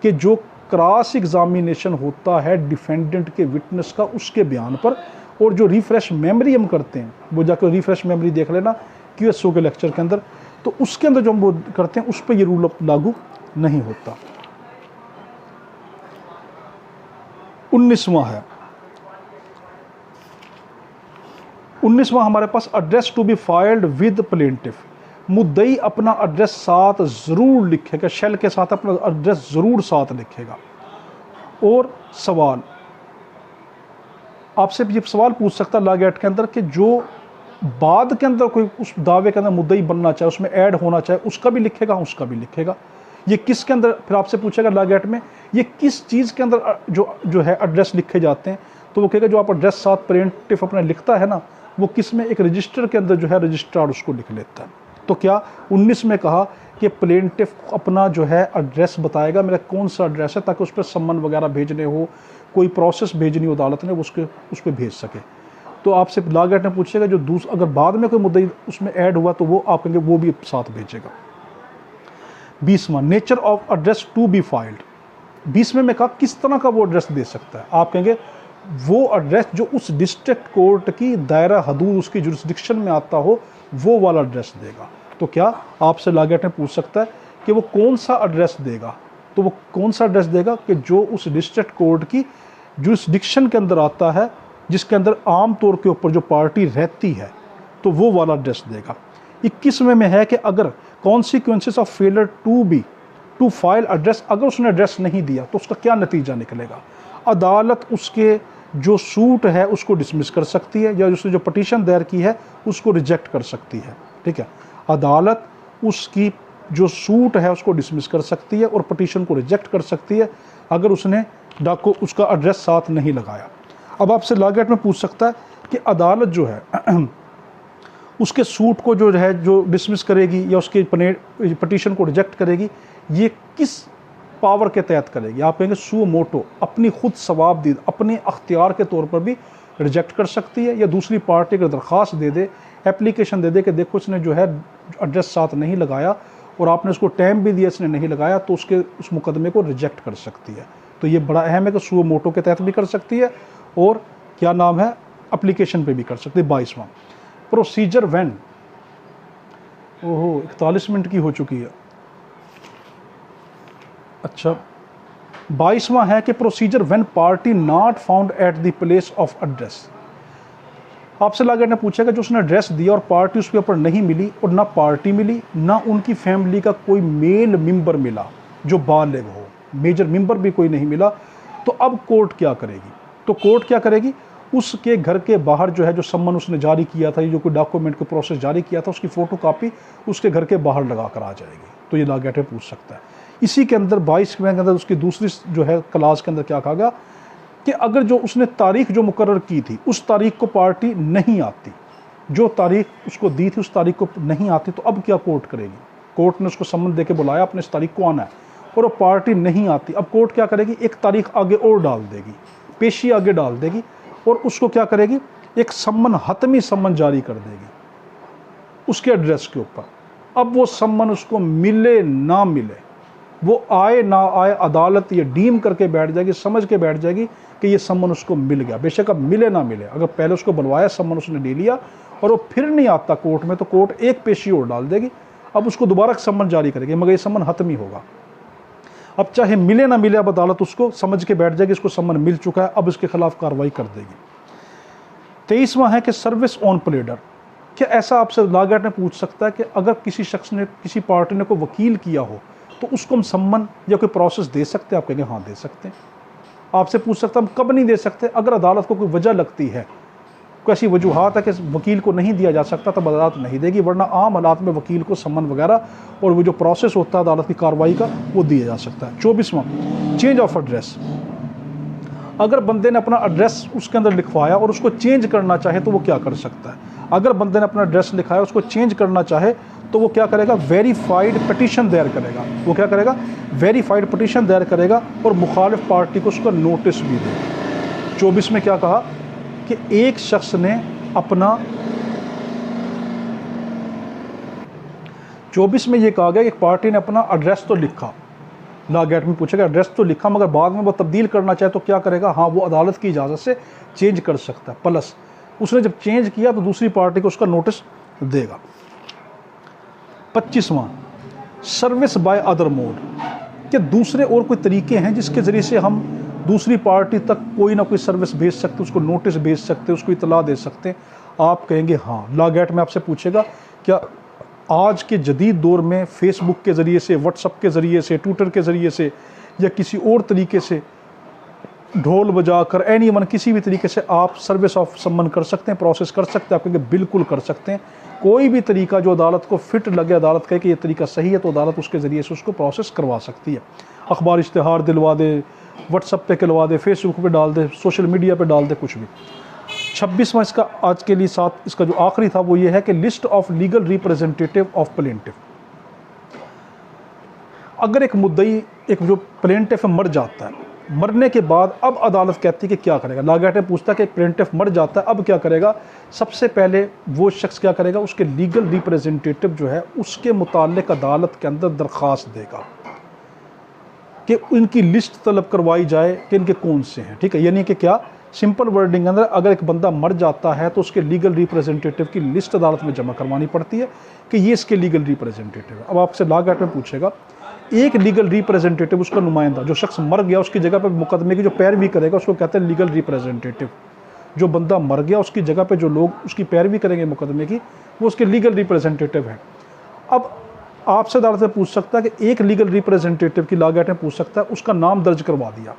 कि जो क्रॉस एग्जामिनेशन होता है डिफेंडेंट के विटनेस का, उसके बयान पर, और जो रिफ्रेश मेमोरी हम करते हैं, वो जाकर रिफ्रेश मेमोरी देख लेना QSO के लेक्चर के अंदर, तो उसके अंदर जो हम वो करते हैं उस पर ये रूल लागू नहीं होता। 19वां है, 19वां हमारे पास address to be filed with plaintiff. मुद्दई अपना एड्रेस साथ ज़रूर लिखेगा, शेल के साथ अपना एड्रेस ज़रूर साथ लिखेगा। और सवाल आपसे ये सवाल पूछ सकता है लॉग एक्ट के अंदर कि जो बाद के अंदर कोई उस दावे के अंदर मुद्दई बनना चाहे, उसमें ऐड होना चाहे, उसका भी लिखेगा, उसका भी लिखेगा। ये किसके अंदर, फिर आपसे पूछेगा लॉग एक्ट में ये किस चीज़ के अंदर जो है एड्रेस लिखे जाते हैं, तो वो कहेगा जो आप एड्रेस साथ प्लेंटिफ अपना लिखता है ना, वो किस में, एक रजिस्टर के अंदर जो है रजिस्ट्रार उसको लिख लेता है। तो क्या 19 में कहा कि प्लेंटिफ अपना जो है एड्रेस बताएगा, मेरा कौन सा एड्रेस है, ताकि उस पर सम्मन वगैरह भेजने हो, कोई प्रोसेस भेजनी हो अदालत ने, उस पर भेज सके। तो आपसे लॉग एक्ट में पूछेगा जो अगर बाद में कोई मुद्दा उसमें ऐड हुआ तो वो आप कहेंगे वो भी साथ भेजेगा। 20वां, nature of address to be filed. 20वें में कहा किस तरह का वो एड्रेस दे सकता है, आप कहेंगे वो एड्रेस जो उस डिस्ट्रिक्ट कोर्ट की दायरा हदूद उसकी जुरिस्डिक्शन में आता हो, वो वाला एड्रेस देगा। तो क्या आपसे लॉग एक्ट में पूछ सकता है कि वो कौन सा एड्रेस देगा, तो वो कौन सा एड्रेस देगा कि जो उस डिस्ट्रिक्ट कोर्ट की जुरिस्डिक्शन के अंदर आता है, जिसके अंदर आम तौर के ऊपर जो पार्टी रहती है, तो वो वाला एड्रेस देगा। 21वें में है कि अगर consequences of failure to file address, अगर उसने एड्रेस नहीं दिया तो उसका क्या नतीजा निकलेगा। अदालत उसके जो सूट है उसको डिसमिस कर सकती है, या उसने जो पटिशन दायर की है उसको रिजेक्ट कर सकती है। ठीक है, अदालत उसकी जो सूट है उसको डिसमिस कर सकती है और पटिशन को रिजेक्ट कर सकती है अगर उसने उसका एड्रेस साथ नहीं लगाया। अब आपसे लॉग एक्ट में पूछ सकता है कि अदालत जो है उसके सूट को जो है जो डिसमिस करेगी या उसके पटिशन को रिजेक्ट करेगी, ये किस पावर के तहत करेगी। आप कहेंगे सू मोटो, अपनी खुद सवाबदीद अपने अख्तियार के तौर पर भी रिजेक्ट कर सकती है, या दूसरी पार्टी अगर दरख्वास्त दे दे, एप्लीकेशन दे दे कि देखो इसने जो है एड्रेस साथ नहीं लगाया और आपने उसको टाइम भी दिया, इसने नहीं लगाया, तो उस मुकदमे को रिजेक्ट कर सकती है। तो ये बड़ा अहम है कि सू मोटो के तहत भी कर सकती है और क्या नाम है एप्लीकेशन पे भी कर सकते हैं। 22वां, प्रोसीजर व्हेन, ओहो 41 मिनट की हो चुकी है। अच्छा, 22वां है कि procedure when party not found at the place of address. आपसे लॉग एक्ट ने पूछेगा जो उसने एड्रेस दिया और पार्टी उसके ऊपर नहीं मिली, और ना पार्टी मिली ना उनकी फैमिली का कोई मेल मेंबर मिला जो बालिग हो, मेजर मेंबर भी कोई नहीं मिला, तो अब कोर्ट क्या करेगी। तो कोर्ट क्या करेगी, उसके घर के बाहर जो है जो सम्मन उसने जारी किया था, जो कोई डॉक्यूमेंट को प्रोसेस जारी किया था, उसकी फ़ोटोकॉपी उसके घर के बाहर लगा कर आ जाएगी। तो ये लॉग एक्ट पूछ सकता है। इसी के अंदर 22 के अंदर उसकी दूसरी जो है क्लास के अंदर क्या कहा गया कि अगर जो उसने तारीख जो मुकर्रर की थी उस तारीख को पार्टी नहीं आती, जो तारीख उसको दी थी उस तारीख को नहीं आती, तो अब क्या कोर्ट करेगी। कोर्ट ने उसको सम्मन दे के बुलाया, अपने इस तारीख को आना है, और वो पार्टी नहीं आती। अब कोर्ट क्या करेगी, एक तारीख आगे और डाल देगी, पेशी आगे डाल देगी, और उसको क्या करेगी, एक सम्मन, हतमी सम्मन जारी कर देगी उसके एड्रेस के ऊपर। अब वो सम्मन उसको मिले ना मिले, वो आए ना आए, अदालत ये डीम करके बैठ जाएगी, समझ के बैठ जाएगी कि ये सम्मन उसको मिल गया, बेशक अब मिले ना मिले। अगर पहले उसको बनवाया, सम्मन उसने ले लिया और वो फिर नहीं आता कोर्ट में, तो कोर्ट एक पेशी और डाल देगी, अब उसको दोबारा सम्मन जारी करेगी, मगर ये सम्मन हतमी होगा। अब चाहे मिले ना मिले, अब अदालत उसको समझ के बैठ जाएगी, इसको सम्मन मिल चुका है, अब इसके खिलाफ कार्रवाई कर देगी। 23वां है कि सर्विस ऑन प्लेडर। क्या ऐसा आपसे लॉग एक्ट में पूछ सकता है कि अगर किसी शख्स ने, किसी पार्टी ने कोई वकील किया हो, तो उसको हम सम्मन या कोई प्रोसेस दे सकते हैं। आप कहेंगे हाँ दे सकते हैं। आपसे पूछ सकता हम कब नहीं दे सकते, अगर अदालत को कोई वजह लगती है, कोई ऐसी वजूहात है कि वकील को नहीं दिया जा सकता, तब अदालत नहीं देगी, वरना आम हालात में वकील को सम्मन वगैरह और वो जो प्रोसेस होता है अदालत की कार्रवाई का, वो दिया जा सकता है। 24वां, चेंज ऑफ एड्रेस। अगर बंदे ने अपना एड्रेस उसके अंदर लिखवाया और उसको चेंज करना चाहे तो वो क्या कर सकता है। अगर बंदे ने अपना एड्रेस लिखाया, उसको चेंज करना चाहे, तो वो क्या करेगा, वेरीफाइड पटिशन दायर करेगा। वो क्या करेगा, वेरीफाइड पटिशन दायर करेगा और मुखालिफ पार्टी को उसका नोटिस भी देगा। 24 में क्या कहा कि एक शख्स ने अपना, 24 में ये कहा गया कि एक पार्टी ने अपना एड्रेस तो लिखा, लॉग एक्ट में पूछेगा एड्रेस तो लिखा, मगर बाद में वो तब्दील करना चाहे तो क्या करेगा, हाँ वो अदालत की इजाज़त से चेंज कर सकता है। प्लस उसने जब चेंज किया तो दूसरी पार्टी को उसका नोटिस देगा। 25वां, सर्विस बाय अदर मोड। कि दूसरे और कोई तरीके हैं जिसके ज़रिए से हम दूसरी पार्टी तक कोई ना कोई सर्विस भेज सकते, उसको नोटिस भेज सकते, उसको इतला दे सकते हैं। आप कहेंगे हाँ। लॉग एक्ट में आपसे पूछेगा क्या आज के जदीद दौर में फेसबुक के ज़रिए से, व्हाट्सएप के ज़रिए से, ट्विटर के ज़रिए से या किसी और तरीके से ढोल बजाकर एनीवन किसी भी तरीके से आप सर्विस ऑफ सम्मन कर सकते हैं, प्रोसेस कर सकते हैं। आप कहेंगे बिल्कुल कर सकते हैं। कोई भी तरीका जो अदालत को फिट लगे, अदालत कहे कि ये तरीका सही है, तो अदालत उसके ज़रिए से उसको प्रोसेस करवा सकती है। अखबार इश्तिहार दिलवा दे, व्हाट्सएप पे करवा दे, फेसबुक पे डाल दे, सोशल मीडिया पे डाल दे, कुछ भी। 26वां इसका आज के लिए साथ इसका जो आखिरी था वो ये है कि list of legal representative of plaintiff. अगर एक मुद्दई, एक जो प्लेंटिफ मर जाता है, मरने के बाद अब अदालत कहती है कि क्या करेगा। लागैटे पूछता है कि एक प्लेंटिफ मर जाता है अब क्या करेगा। सबसे पहले वो शख्स क्या करेगा, उसके लीगल रिप्रेजेंटेटिव जो है उसके मुताल्लिक अदालत के अंदर दरख्वास्त देगा कि इनकी लिस्ट तलब करवाई जाए कि इनके कौन से हैं। ठीक है, यानी कि क्या, सिंपल वर्डिंग अंदर अगर एक बंदा मर जाता है तो उसके लीगल रिप्रेजेंटेटिव की लिस्ट अदालत में जमा करवानी पड़ती है कि ये इसके लीगल रिप्रेजेंटेटिव है। अब आपसे लागैट में पूछेगा, एक लीगल रिप्रेजेंटेटिव, उसका नुमाइंदा, जो शख्स मर गया उसकी जगह पे मुकदमे की जो पैरवी करेगा उसको कहते हैं लीगल रिप्रेजेंटेटिव। जो बंदा मर गया उसकी जगह पे जो लोग उसकी पैरवी करेंगे मुकदमे की, वो उसके लीगल रिप्रेजेंटेटिव हैं। अब आपसे अदालत से पूछ सकता है कि एक लीगल रिप्रेजेंटेटिव की लागैट में पूछ सकता है, उसका नाम दर्ज करवा दिया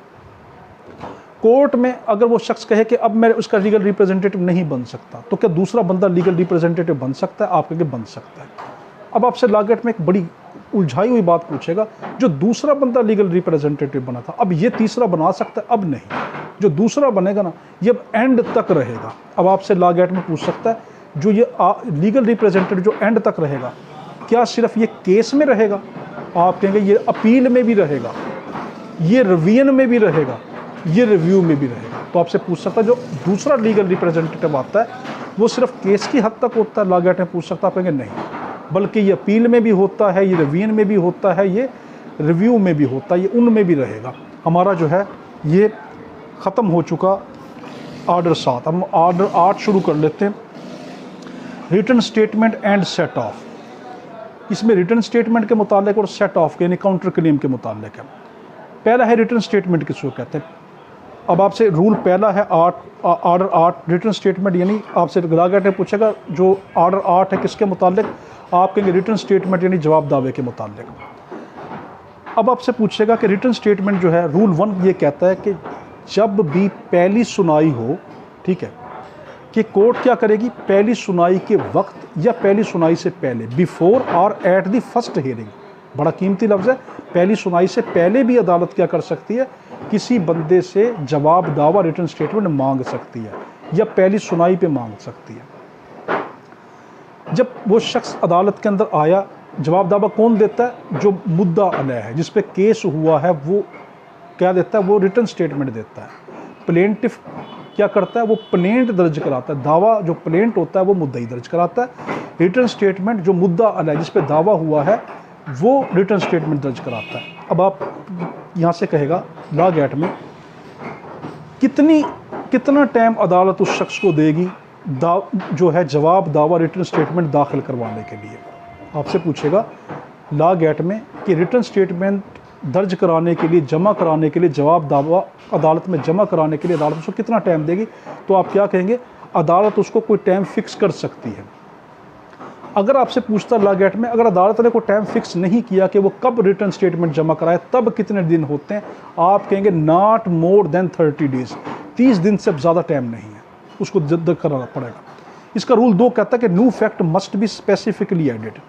कोर्ट में। अगर वो शख्स कहे कि अब मैं उसका लीगल रिप्रेजेंटेटिव नहीं बन सकता, तो क्या दूसरा बंदा लीगल रिप्रेजेंटेटिव बन सकता है? आप कहेंगे बन सकता है। अब आपसे लागैट में एक बड़ी उलझाई हुई बात पूछेगा, जो दूसरा बंदा लीगल रिप्रेजेंटेटिव बना था, अब ये तीसरा बना सकता है? अब नहीं। जो दूसरा बनेगा ना, ये अब एंड तक रहेगा। अब आपसे लागैट में पूछ सकता है, जो ये लीगल रिप्रेजेंटेटिव जो एंड तक रहेगा, क्या सिर्फ ये केस में रहेगा? आप कहेंगे ये अपील में भी रहेगा, ये रिवीजन में भी रहेगा, ये रिव्यू में भी रहेगा। तो आपसे पूछ सकता है जो दूसरा लीगल रिप्रेजेंटेटिव आता है वो सिर्फ केस की हद तक होता है? लागैट में पूछ सकता है, आप कहेंगे नहीं, बल्कि ये अपील में भी होता है, ये रिवीजन में भी होता है, ये रिव्यू में भी होता है, ये उनमें भी रहेगा। हमारा जो है ये ख़त्म हो चुका ऑर्डर 7। हम ऑर्डर 8 शुरू कर लेते हैं, written statement and set off. इसमें रिटन स्टेटमेंट के मुतालिक और सेट ऑफ के यानी काउंटर क्लेम के मुतालिक है। पहला है रिटन स्टेटमेंट, किसको कहते हैं। अब आपसे रूल पहला है ऑर्डर 8 रिटन स्टेटमेंट, यानी आपसे लागैट ने पूछेगा जो ऑर्डर 8 है किसके मुतालिक, आप कहेंगे रिटन स्टेटमेंट यानी जवाब दावे के मुतालिक। अब आपसे पूछेगा कि रिटन स्टेटमेंट जो है, रूल 1 ये कहता है कि जब भी पहली सुनाई हो, ठीक है, कि कोर्ट क्या करेगी, पहली सुनाई के वक्त या पहली सुनाई से पहले, बिफोर और एट द फर्स्ट हियरिंग, बड़ा कीमती लफ्ज़ है। पहली सुनाई से पहले भी अदालत क्या कर सकती है, किसी बंदे से जवाब दावा रिटन स्टेटमेंट मांग सकती है या पहली सुनाई पे मांग सकती है। जब वो शख्स अदालत के अंदर आया, जवाब दावा कौन देता है, जो मुद्दा अलह है, जिस पे केस हुआ है, वो क्या देता है, वो रिटन स्टेटमेंट देता है। प्लेंटिफ क्या करता है, वो प्लेंट दर्ज कराता है। दावा जो प्लेंट होता है वो मुद्दई दर्ज कराता है। रिटन स्टेटमेंट जो मुद्दा अलह जिस पे दावा हुआ है वो रिटन स्टेटमेंट दर्ज कराता है। अब आप यहाँ से कहेगा लागैट में कितना टाइम अदालत उस शख्स को देगी जो है जवाब दावा रिटन स्टेटमेंट दाखिल करवाने के लिए। आपसे पूछेगा लागैट में कि रिटन स्टेटमेंट दर्ज कराने के लिए, जमा कराने के लिए, जवाब दावा अदालत में जमा कराने के लिए अदालत उसको कितना टाइम देगी, तो आप क्या कहेंगे, अदालत उसको कोई टाइम फिक्स कर सकती है। अगर आपसे पूछता लागैट में, अगर अदालत ने कोई टाइम फिक्स नहीं किया कि वो कब रिटन स्टेटमेंट जमा कराए, तब कितने दिन होते हैं, आप कहेंगे नॉट मोर देन 30 डेज, 30 दिन से ज़्यादा टाइम नहीं है, उसको जद कराना पड़ेगा। इसका रूल 2 कहता है कि new fact must be specifically added.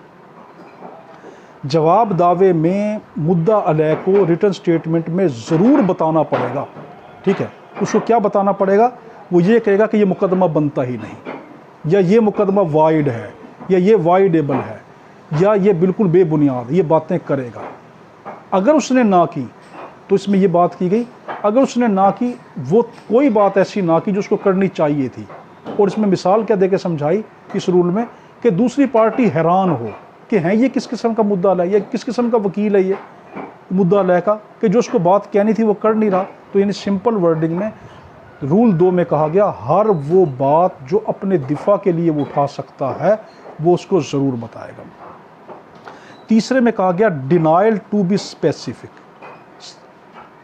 जवाब दावे में मुद्दा अलह को रिटन स्टेटमेंट में ज़रूर बताना पड़ेगा, ठीक है। उसको क्या बताना पड़ेगा, वो ये कहेगा कि ये मुकदमा बनता ही नहीं, या ये मुकदमा वाइड है, या ये वाइडेबल है, या ये बिल्कुल बेबुनियाद, ये बातें करेगा। अगर उसने ना की तो इसमें ये बात की गई, अगर उसने ना की, वो कोई बात ऐसी ना की जो उसको करनी चाहिए थी। और इसमें मिसाल क्या देके समझाई इस रूल में कि दूसरी पार्टी हैरान हो कि हैं ये किस किस्म का मुद्दा अलह, ये किस किस्म का वकील है ये मुद्दा अलह का, कि जो उसको बात कहनी थी वो कर नहीं रहा। तो यानी सिंपल वर्डिंग में रूल 2 में कहा गया हर वो बात जो अपने दिफा के लिए वो उठा सकता है वो उसको ज़रूर बताएगा। तीसरे में कहा गया डिनाइल टू बी स्पेसिफिक।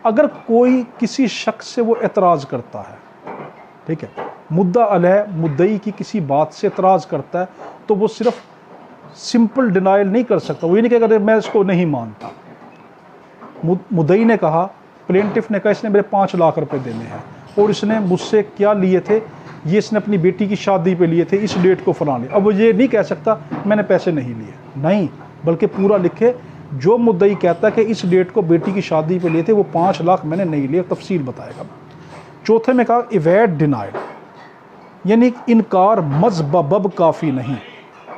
अगर कोई किसी शख्स से वो एतराज़ करता है, ठीक है, मुद्दा अलह मुद्दई की किसी बात से एतराज़ करता है, तो वो सिर्फ सिंपल डिनाइल नहीं कर सकता। वो ये नहीं कहेगा मैं इसको नहीं मानता। मुद्दई ने कहा प्लेंटिफ ने कहा इसने मेरे 5 लाख रुपए देने हैं और इसने मुझसे क्या लिए थे, ये इसने अपनी बेटी की शादी पे लिए थे, इस डेट को फलाने। अब वो ये नहीं कह सकता मैंने पैसे नहीं लिए, नहीं, बल्कि पूरा लिखे जो मुद्दई कहता है कि इस डेट को बेटी की शादी पे लिए थे वो 5 लाख मैंने नहीं लिए, तफसील बताएगा। चौथे में कहा इवैड डिनाइड, यानी इनकार मज़बब काफ़ी नहीं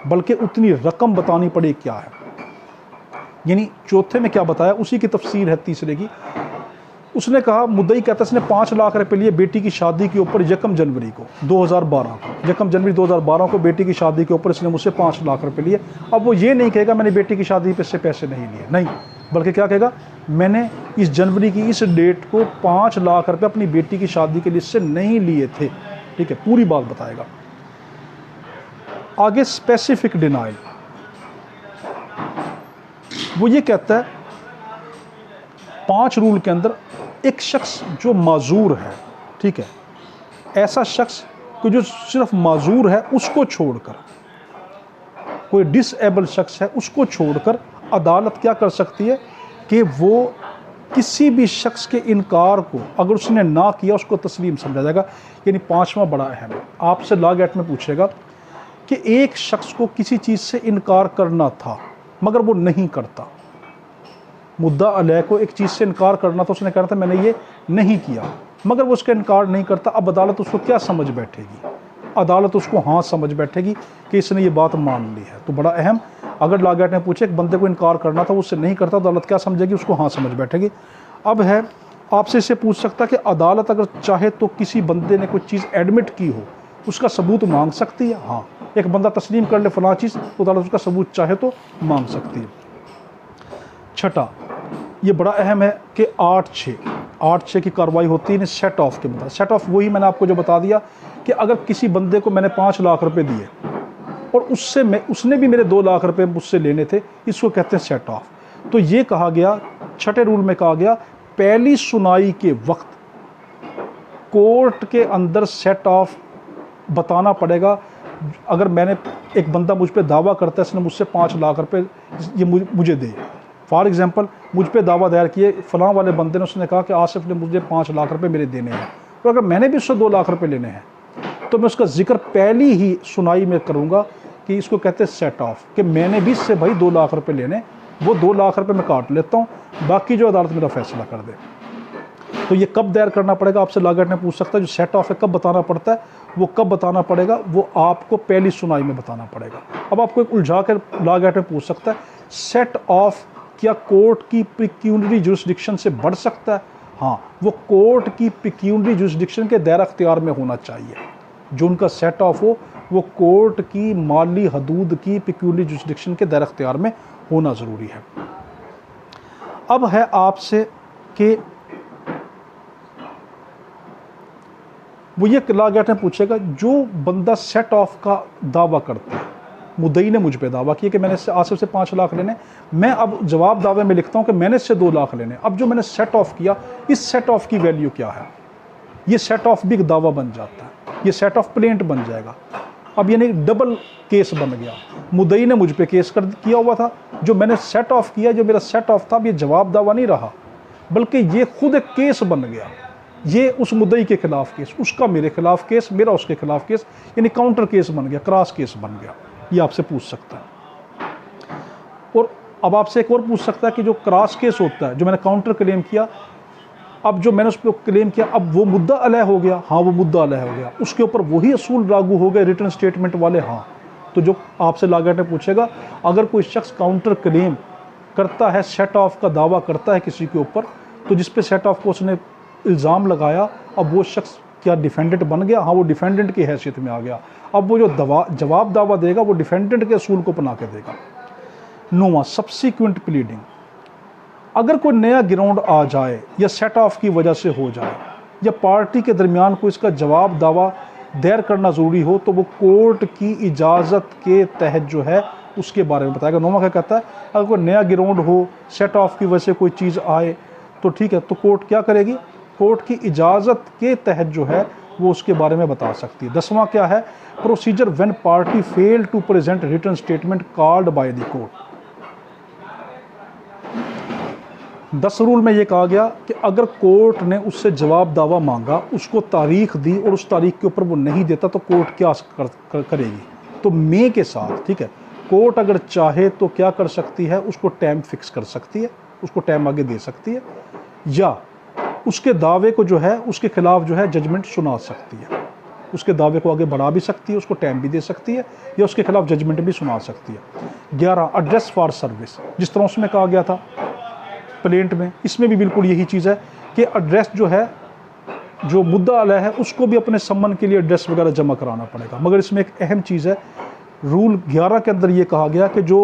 बल्कि उतनी रकम बतानी पड़े क्या है। यानी चौथे में क्या बताया उसी की तफसीर है तीसरे की। उसने कहा मुद्दई कहता है इसने 5 लाख रुपए लिए बेटी की शादी के ऊपर 1 जनवरी को 2012 को 1 जनवरी 2012 को बेटी की शादी के ऊपर इसने मुझसे 5 लाख रुपए लिए। अब वो ये नहीं कहेगा मैंने बेटी की शादी पे से पैसे नहीं लिए, नहीं, बल्कि क्या कहेगा मैंने इस जनवरी की इस डेट को 5 लाख रुपए अपनी बेटी की शादी के लिए इससे नहीं लिए थे। ठीक है, पूरी बात बताएगा। आगे स्पेसिफिक डिनाइल, वो ये कहता है 5 रूल के अंदर एक शख्स जो माजूर है, ठीक है, ऐसा शख्स कि जो सिर्फ माजूर है उसको छोड़कर, कोई डिसेबल शख्स है उसको छोड़कर अदालत क्या कर सकती है कि वो किसी भी शख्स के इनकार को अगर उसने ना किया उसको तस्लीम समझा जाएगा। यानी 5वां बड़ा अहम है, आपसे लॉ गेट में पूछेगा कि एक शख्स को किसी चीज़ से इनकार करना था मगर वो नहीं करता, मुद्दा अलैह को एक चीज़ से इनकार करना था, उसने कहा था मैंने ये नहीं किया मगर वो उसका इनकार नहीं करता। अब अदालत उसको क्या समझ बैठेगी, अदालत उसको हाँ समझ बैठेगी कि इसने ये बात मान ली है। तो बड़ा अहम, अगर लॉ गेट ने पूछे एक बंदे को इनकार करना था वो उससे नहीं करता, तो अदालत क्या समझेगी, उसको हाँ समझ बैठेगी। अब है आपसे इसे पूछ सकता कि अदालत अगर चाहे तो किसी बंदे ने कोई चीज़ एडमिट की हो उसका सबूत मांग सकती है। हाँ, एक बंदा तस्लीम कर ले फलां चीज़ तो अदालत उसका सबूत चाहे तो मांग सकती है। छठा, ये बड़ा अहम है कि 8-6 की कार्रवाई होती है सेट ऑफ के बता। सेट ऑफ वही मैंने आपको जो बता दिया कि अगर किसी बंदे को मैंने 5 लाख रुपए दिए और उसने भी मेरे 2 लाख रुपए मुझसे लेने थे, इसको कहते हैं सेट ऑफ। तो ये कहा गया, छठे रूल में कहा गया पहली सुनाई के वक्त कोर्ट के अंदर सेट ऑफ बताना पड़ेगा। अगर मैंने एक बंदा मुझ पे दावा करता है इसने मुझसे 5 लाख रुपए ये मुझे दे, फॉर एग्जांपल मुझ पे दावा दायर किए फलां वाले बंदे ने, उसने कहा कि आसिफ ने मुझे 5 लाख रुपए मेरे देने हैं, तो अगर मैंने भी उससे 2 लाख रुपए लेने हैं तो मैं उसका जिक्र पहली ही सुनाई में करूँगा कि इसको कहते हैं सेट ऑफ, कि मैंने भी इससे भाई 2 लाख रुपए लेने, वो 2 लाख रुपए मैं काट लेता हूँ, बाकी जो अदालत मेरा फैसला कर दे। तो ये कब दायर करना पड़ेगा, आपसे लॉ गेट ने पूछ सकता है। जो सेट ऑफ है कब बताना पड़ता है, वो कब बताना पड़ेगा, वो आपको पहली सुनाई में बताना पड़ेगा। अब आपको एक उलझा कर लॉ गेट में पूछ सकता है सेट ऑफ क्या कोर्ट की पिक्यूनरी जुरिस्डिक्शन से बढ़ सकता है। हाँ, वो कोर्ट की पिक्यूनरी जुरिस्डिक्शन के दायरा अख्तियार में होना चाहिए। जो उनका सेट ऑफ हो वो कोर्ट की माली हदूद की पिक्यूनरी जुरिस्डिक्शन के दायरा अख्तियार में होना ज़रूरी है। अब है आपसे कि वो ये लॉ गेट में पूछेगा जो बंदा सेट ऑफ का दावा करता है, मुद्दई ने मुझ पे दावा किया कि मैंने इससे आसिफ से 5 लाख लेने, मैं अब जवाब दावे में लिखता हूँ कि मैंने इससे 2 लाख लेने। अब जो मैंने सेट ऑफ किया, इस सेट ऑफ की वैल्यू क्या है, ये सेट ऑफ भी एक दावा बन जाता है, ये सेट ऑफ प्लेंट बन जाएगा। अब यानी डबल केस बन गया, मुद्दई ने मुझ पे केस किया हुआ था, जो मैंने सेट ऑफ किया, जो मेरा सेट ऑफ था, ये जवाब दावा नहीं रहा बल्कि ये खुद एक केस बन गया। ये उस मुद्दई के खिलाफ केस, उसका मेरे खिलाफ केस, मेरा उसके खिलाफ केस, यानी काउंटर केस बन गया, क्रॉस केस बन गया। ये आपसे पूछ सकता है। और अब आपसे एक और पूछ सकता है कि जो क्रॉस केस होता है, जो मैंने काउंटर क्लेम किया, अब जो मैंने उस पर क्लेम किया, अब वो मुद्दा अलह हो गया। हाँ, वो मुद्दा अलह हो गया, उसके ऊपर वही असूल लागू हो गए रिटर्न स्टेटमेंट वाले। हाँ, तो जो आपसे लॉ गेट ने पूछेगा, अगर कोई शख्स काउंटर क्लेम करता है, सेट ऑफ का दावा करता है किसी के ऊपर, तो जिस पे सेट ऑफ को उसने इल्ज़ाम लगाया, अब वो शख्स क्या डिफेंडेंट बन गया? हाँ, वो डिफेंडेंट की हैसियत में आ गया। अब वो जो जवाब दावा देगा वो डिफेंडेंट के असूल को बना के देगा। 9वां, सब्सिक्वेंट प्लीडिंग। अगर कोई नया ग्राउंड आ जाए या सेट ऑफ की वजह से हो जाए या पार्टी के दरमियान कोई इसका जवाब दावा दायर करना ज़रूरी हो, तो वो कोर्ट की इजाज़त के तहत जो है उसके बारे में बताएगा। 9वां क्या कहता है, अगर कोई नया ग्राउंड हो, सेट ऑफ की वजह से कोई चीज़ आए, तो ठीक है, तो कोर्ट क्या करेगी, कोर्ट की इजाज़त के तहत जो है वो उसके बारे में बता सकती है। 10वां क्या है, procedure when party fail to present return statement called by the court. 10 rule में ये कहा गया कि अगर कोर्ट ने उससे जवाब दावा मांगा, उसको तारीख दी और उस तारीख के ऊपर वो नहीं देता तो कोर्ट क्या करेगी। तो मे के साथ, ठीक है, कोर्ट अगर चाहे तो क्या कर सकती है, उसको टाइम फिक्स कर सकती है, उसको टाइम आगे दे सकती है, या उसके दावे को जो है उसके खिलाफ जो है जजमेंट सुना सकती है, उसके दावे को आगे बढ़ा भी सकती है, उसको टाइम भी दे सकती है, या उसके खिलाफ जजमेंट भी सुना सकती है। 11 एड्रेस फॉर सर्विस, जिस तरह उसमें कहा गया था प्लेंट में, इसमें भी बिल्कुल यही चीज़ है कि एड्रेस जो है, जो मुद्दा अलग है उसको भी अपने सम्मन के लिए एड्रेस वगैरह जमा कराना पड़ेगा। मगर इसमें एक अहम चीज़ है, रूल 11 के अंदर ये कहा गया कि जो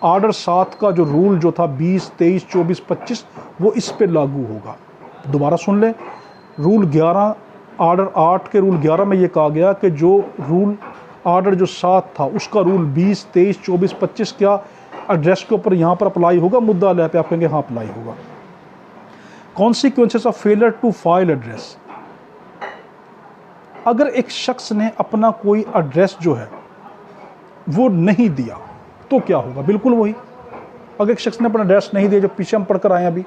ऑर्डर 7 का जो रूल जो था 20, 23, 24, 25 वो इस पे लागू होगा। दोबारा सुन लें, रूल 11 ऑर्डर 8 के रूल 11 में ये कहा गया कि जो रूल ऑर्डर जो 7 था उसका रूल 20, 23, 24, 25 क्या एड्रेस के ऊपर यहाँ पर अप्लाई होगा, मुद्दा अलग पे आप कहेंगे हाँ अप्लाई होगा। Consequences of failure to file address, अगर एक शख्स ने अपना कोई एड्रेस जो है वो नहीं दिया तो क्या होगा, बिल्कुल वही। अगर एक शख्स ने अपना एड्रेस नहीं दिया, जो पीछे हम पढ़कर आए अभी,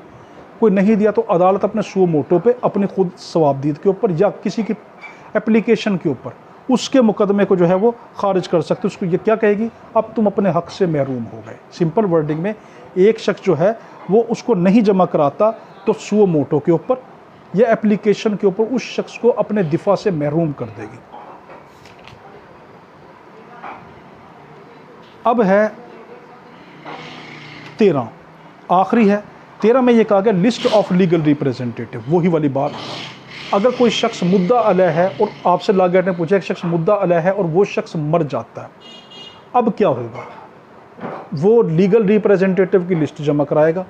कोई नहीं दिया तो अदालत अपने सुओ मोटो पे, अपने खुद सवाबदीद के ऊपर या किसी की एप्लीकेशन के ऊपर उसके मुकदमे को जो है वो खारिज कर सकते। उसको ये क्या कहेगी, अब तुम अपने हक से महरूम हो गए। सिंपल वर्डिंग में एक शख्स जो है वो उसको नहीं जमा कराता तो सुओ मोटो के ऊपर या एप्लीकेशन के ऊपर उस शख्स को अपने दिफा से महरूम कर देगी। अब है 13, आखिरी है 13 में ये कहा गया लिस्ट ऑफ लीगल रिप्रेजेंटेटिव। वही वाली बात, अगर कोई शख्स मुद्दा अलग है और आपसे लॉ गेट ने पूछा एक शख्स मुद्दा अलग है और वो शख्स मर जाता है, अब क्या होगा, वो लीगल रिप्रेजेंटेटिव की लिस्ट जमा कराएगा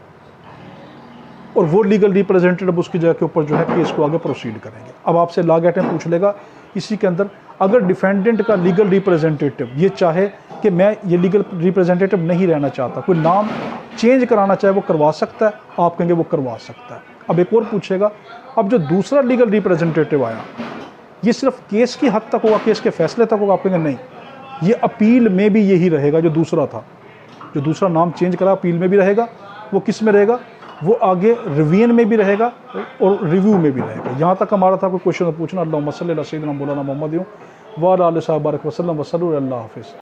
और वो लीगल रिप्रेजेंटेटिव उसकी जगह के ऊपर जो है केस को आगे प्रोसीड करेंगे। अब आपसे लॉ गेट में पूछ लेगा इसी के अंदर, अगर डिफेंडेंट का लीगल रिप्रेजेंटेटिव ये चाहे कि मैं ये लीगल रिप्रेजेंटेटिव नहीं रहना चाहता, कोई नाम चेंज कराना चाहे वो करवा सकता है, आप कहेंगे वो करवा सकता है। अब एक और पूछेगा, अब जो दूसरा लीगल रिप्रेजेंटेटिव आया ये सिर्फ केस की हद तक होगा, केस के फैसले तक होगा, आप कहेंगे नहीं, ये अपील में भी यही रहेगा जो दूसरा था, जो दूसरा नाम चेंज करा अपील में भी रहेगा, वो किस में रहेगा, वो आगे रिवीजन में भी रहेगा और रिव्यू में भी रहेगा। यहाँ तक हमारा था, कोई क्वेश्चन पूछना। अल्लाहुम्मा सल्ली अला सय्यिदिना मौलाना मुहम्मद व अला आलिहि व सल्लम व सल्लु अला हाफिज़।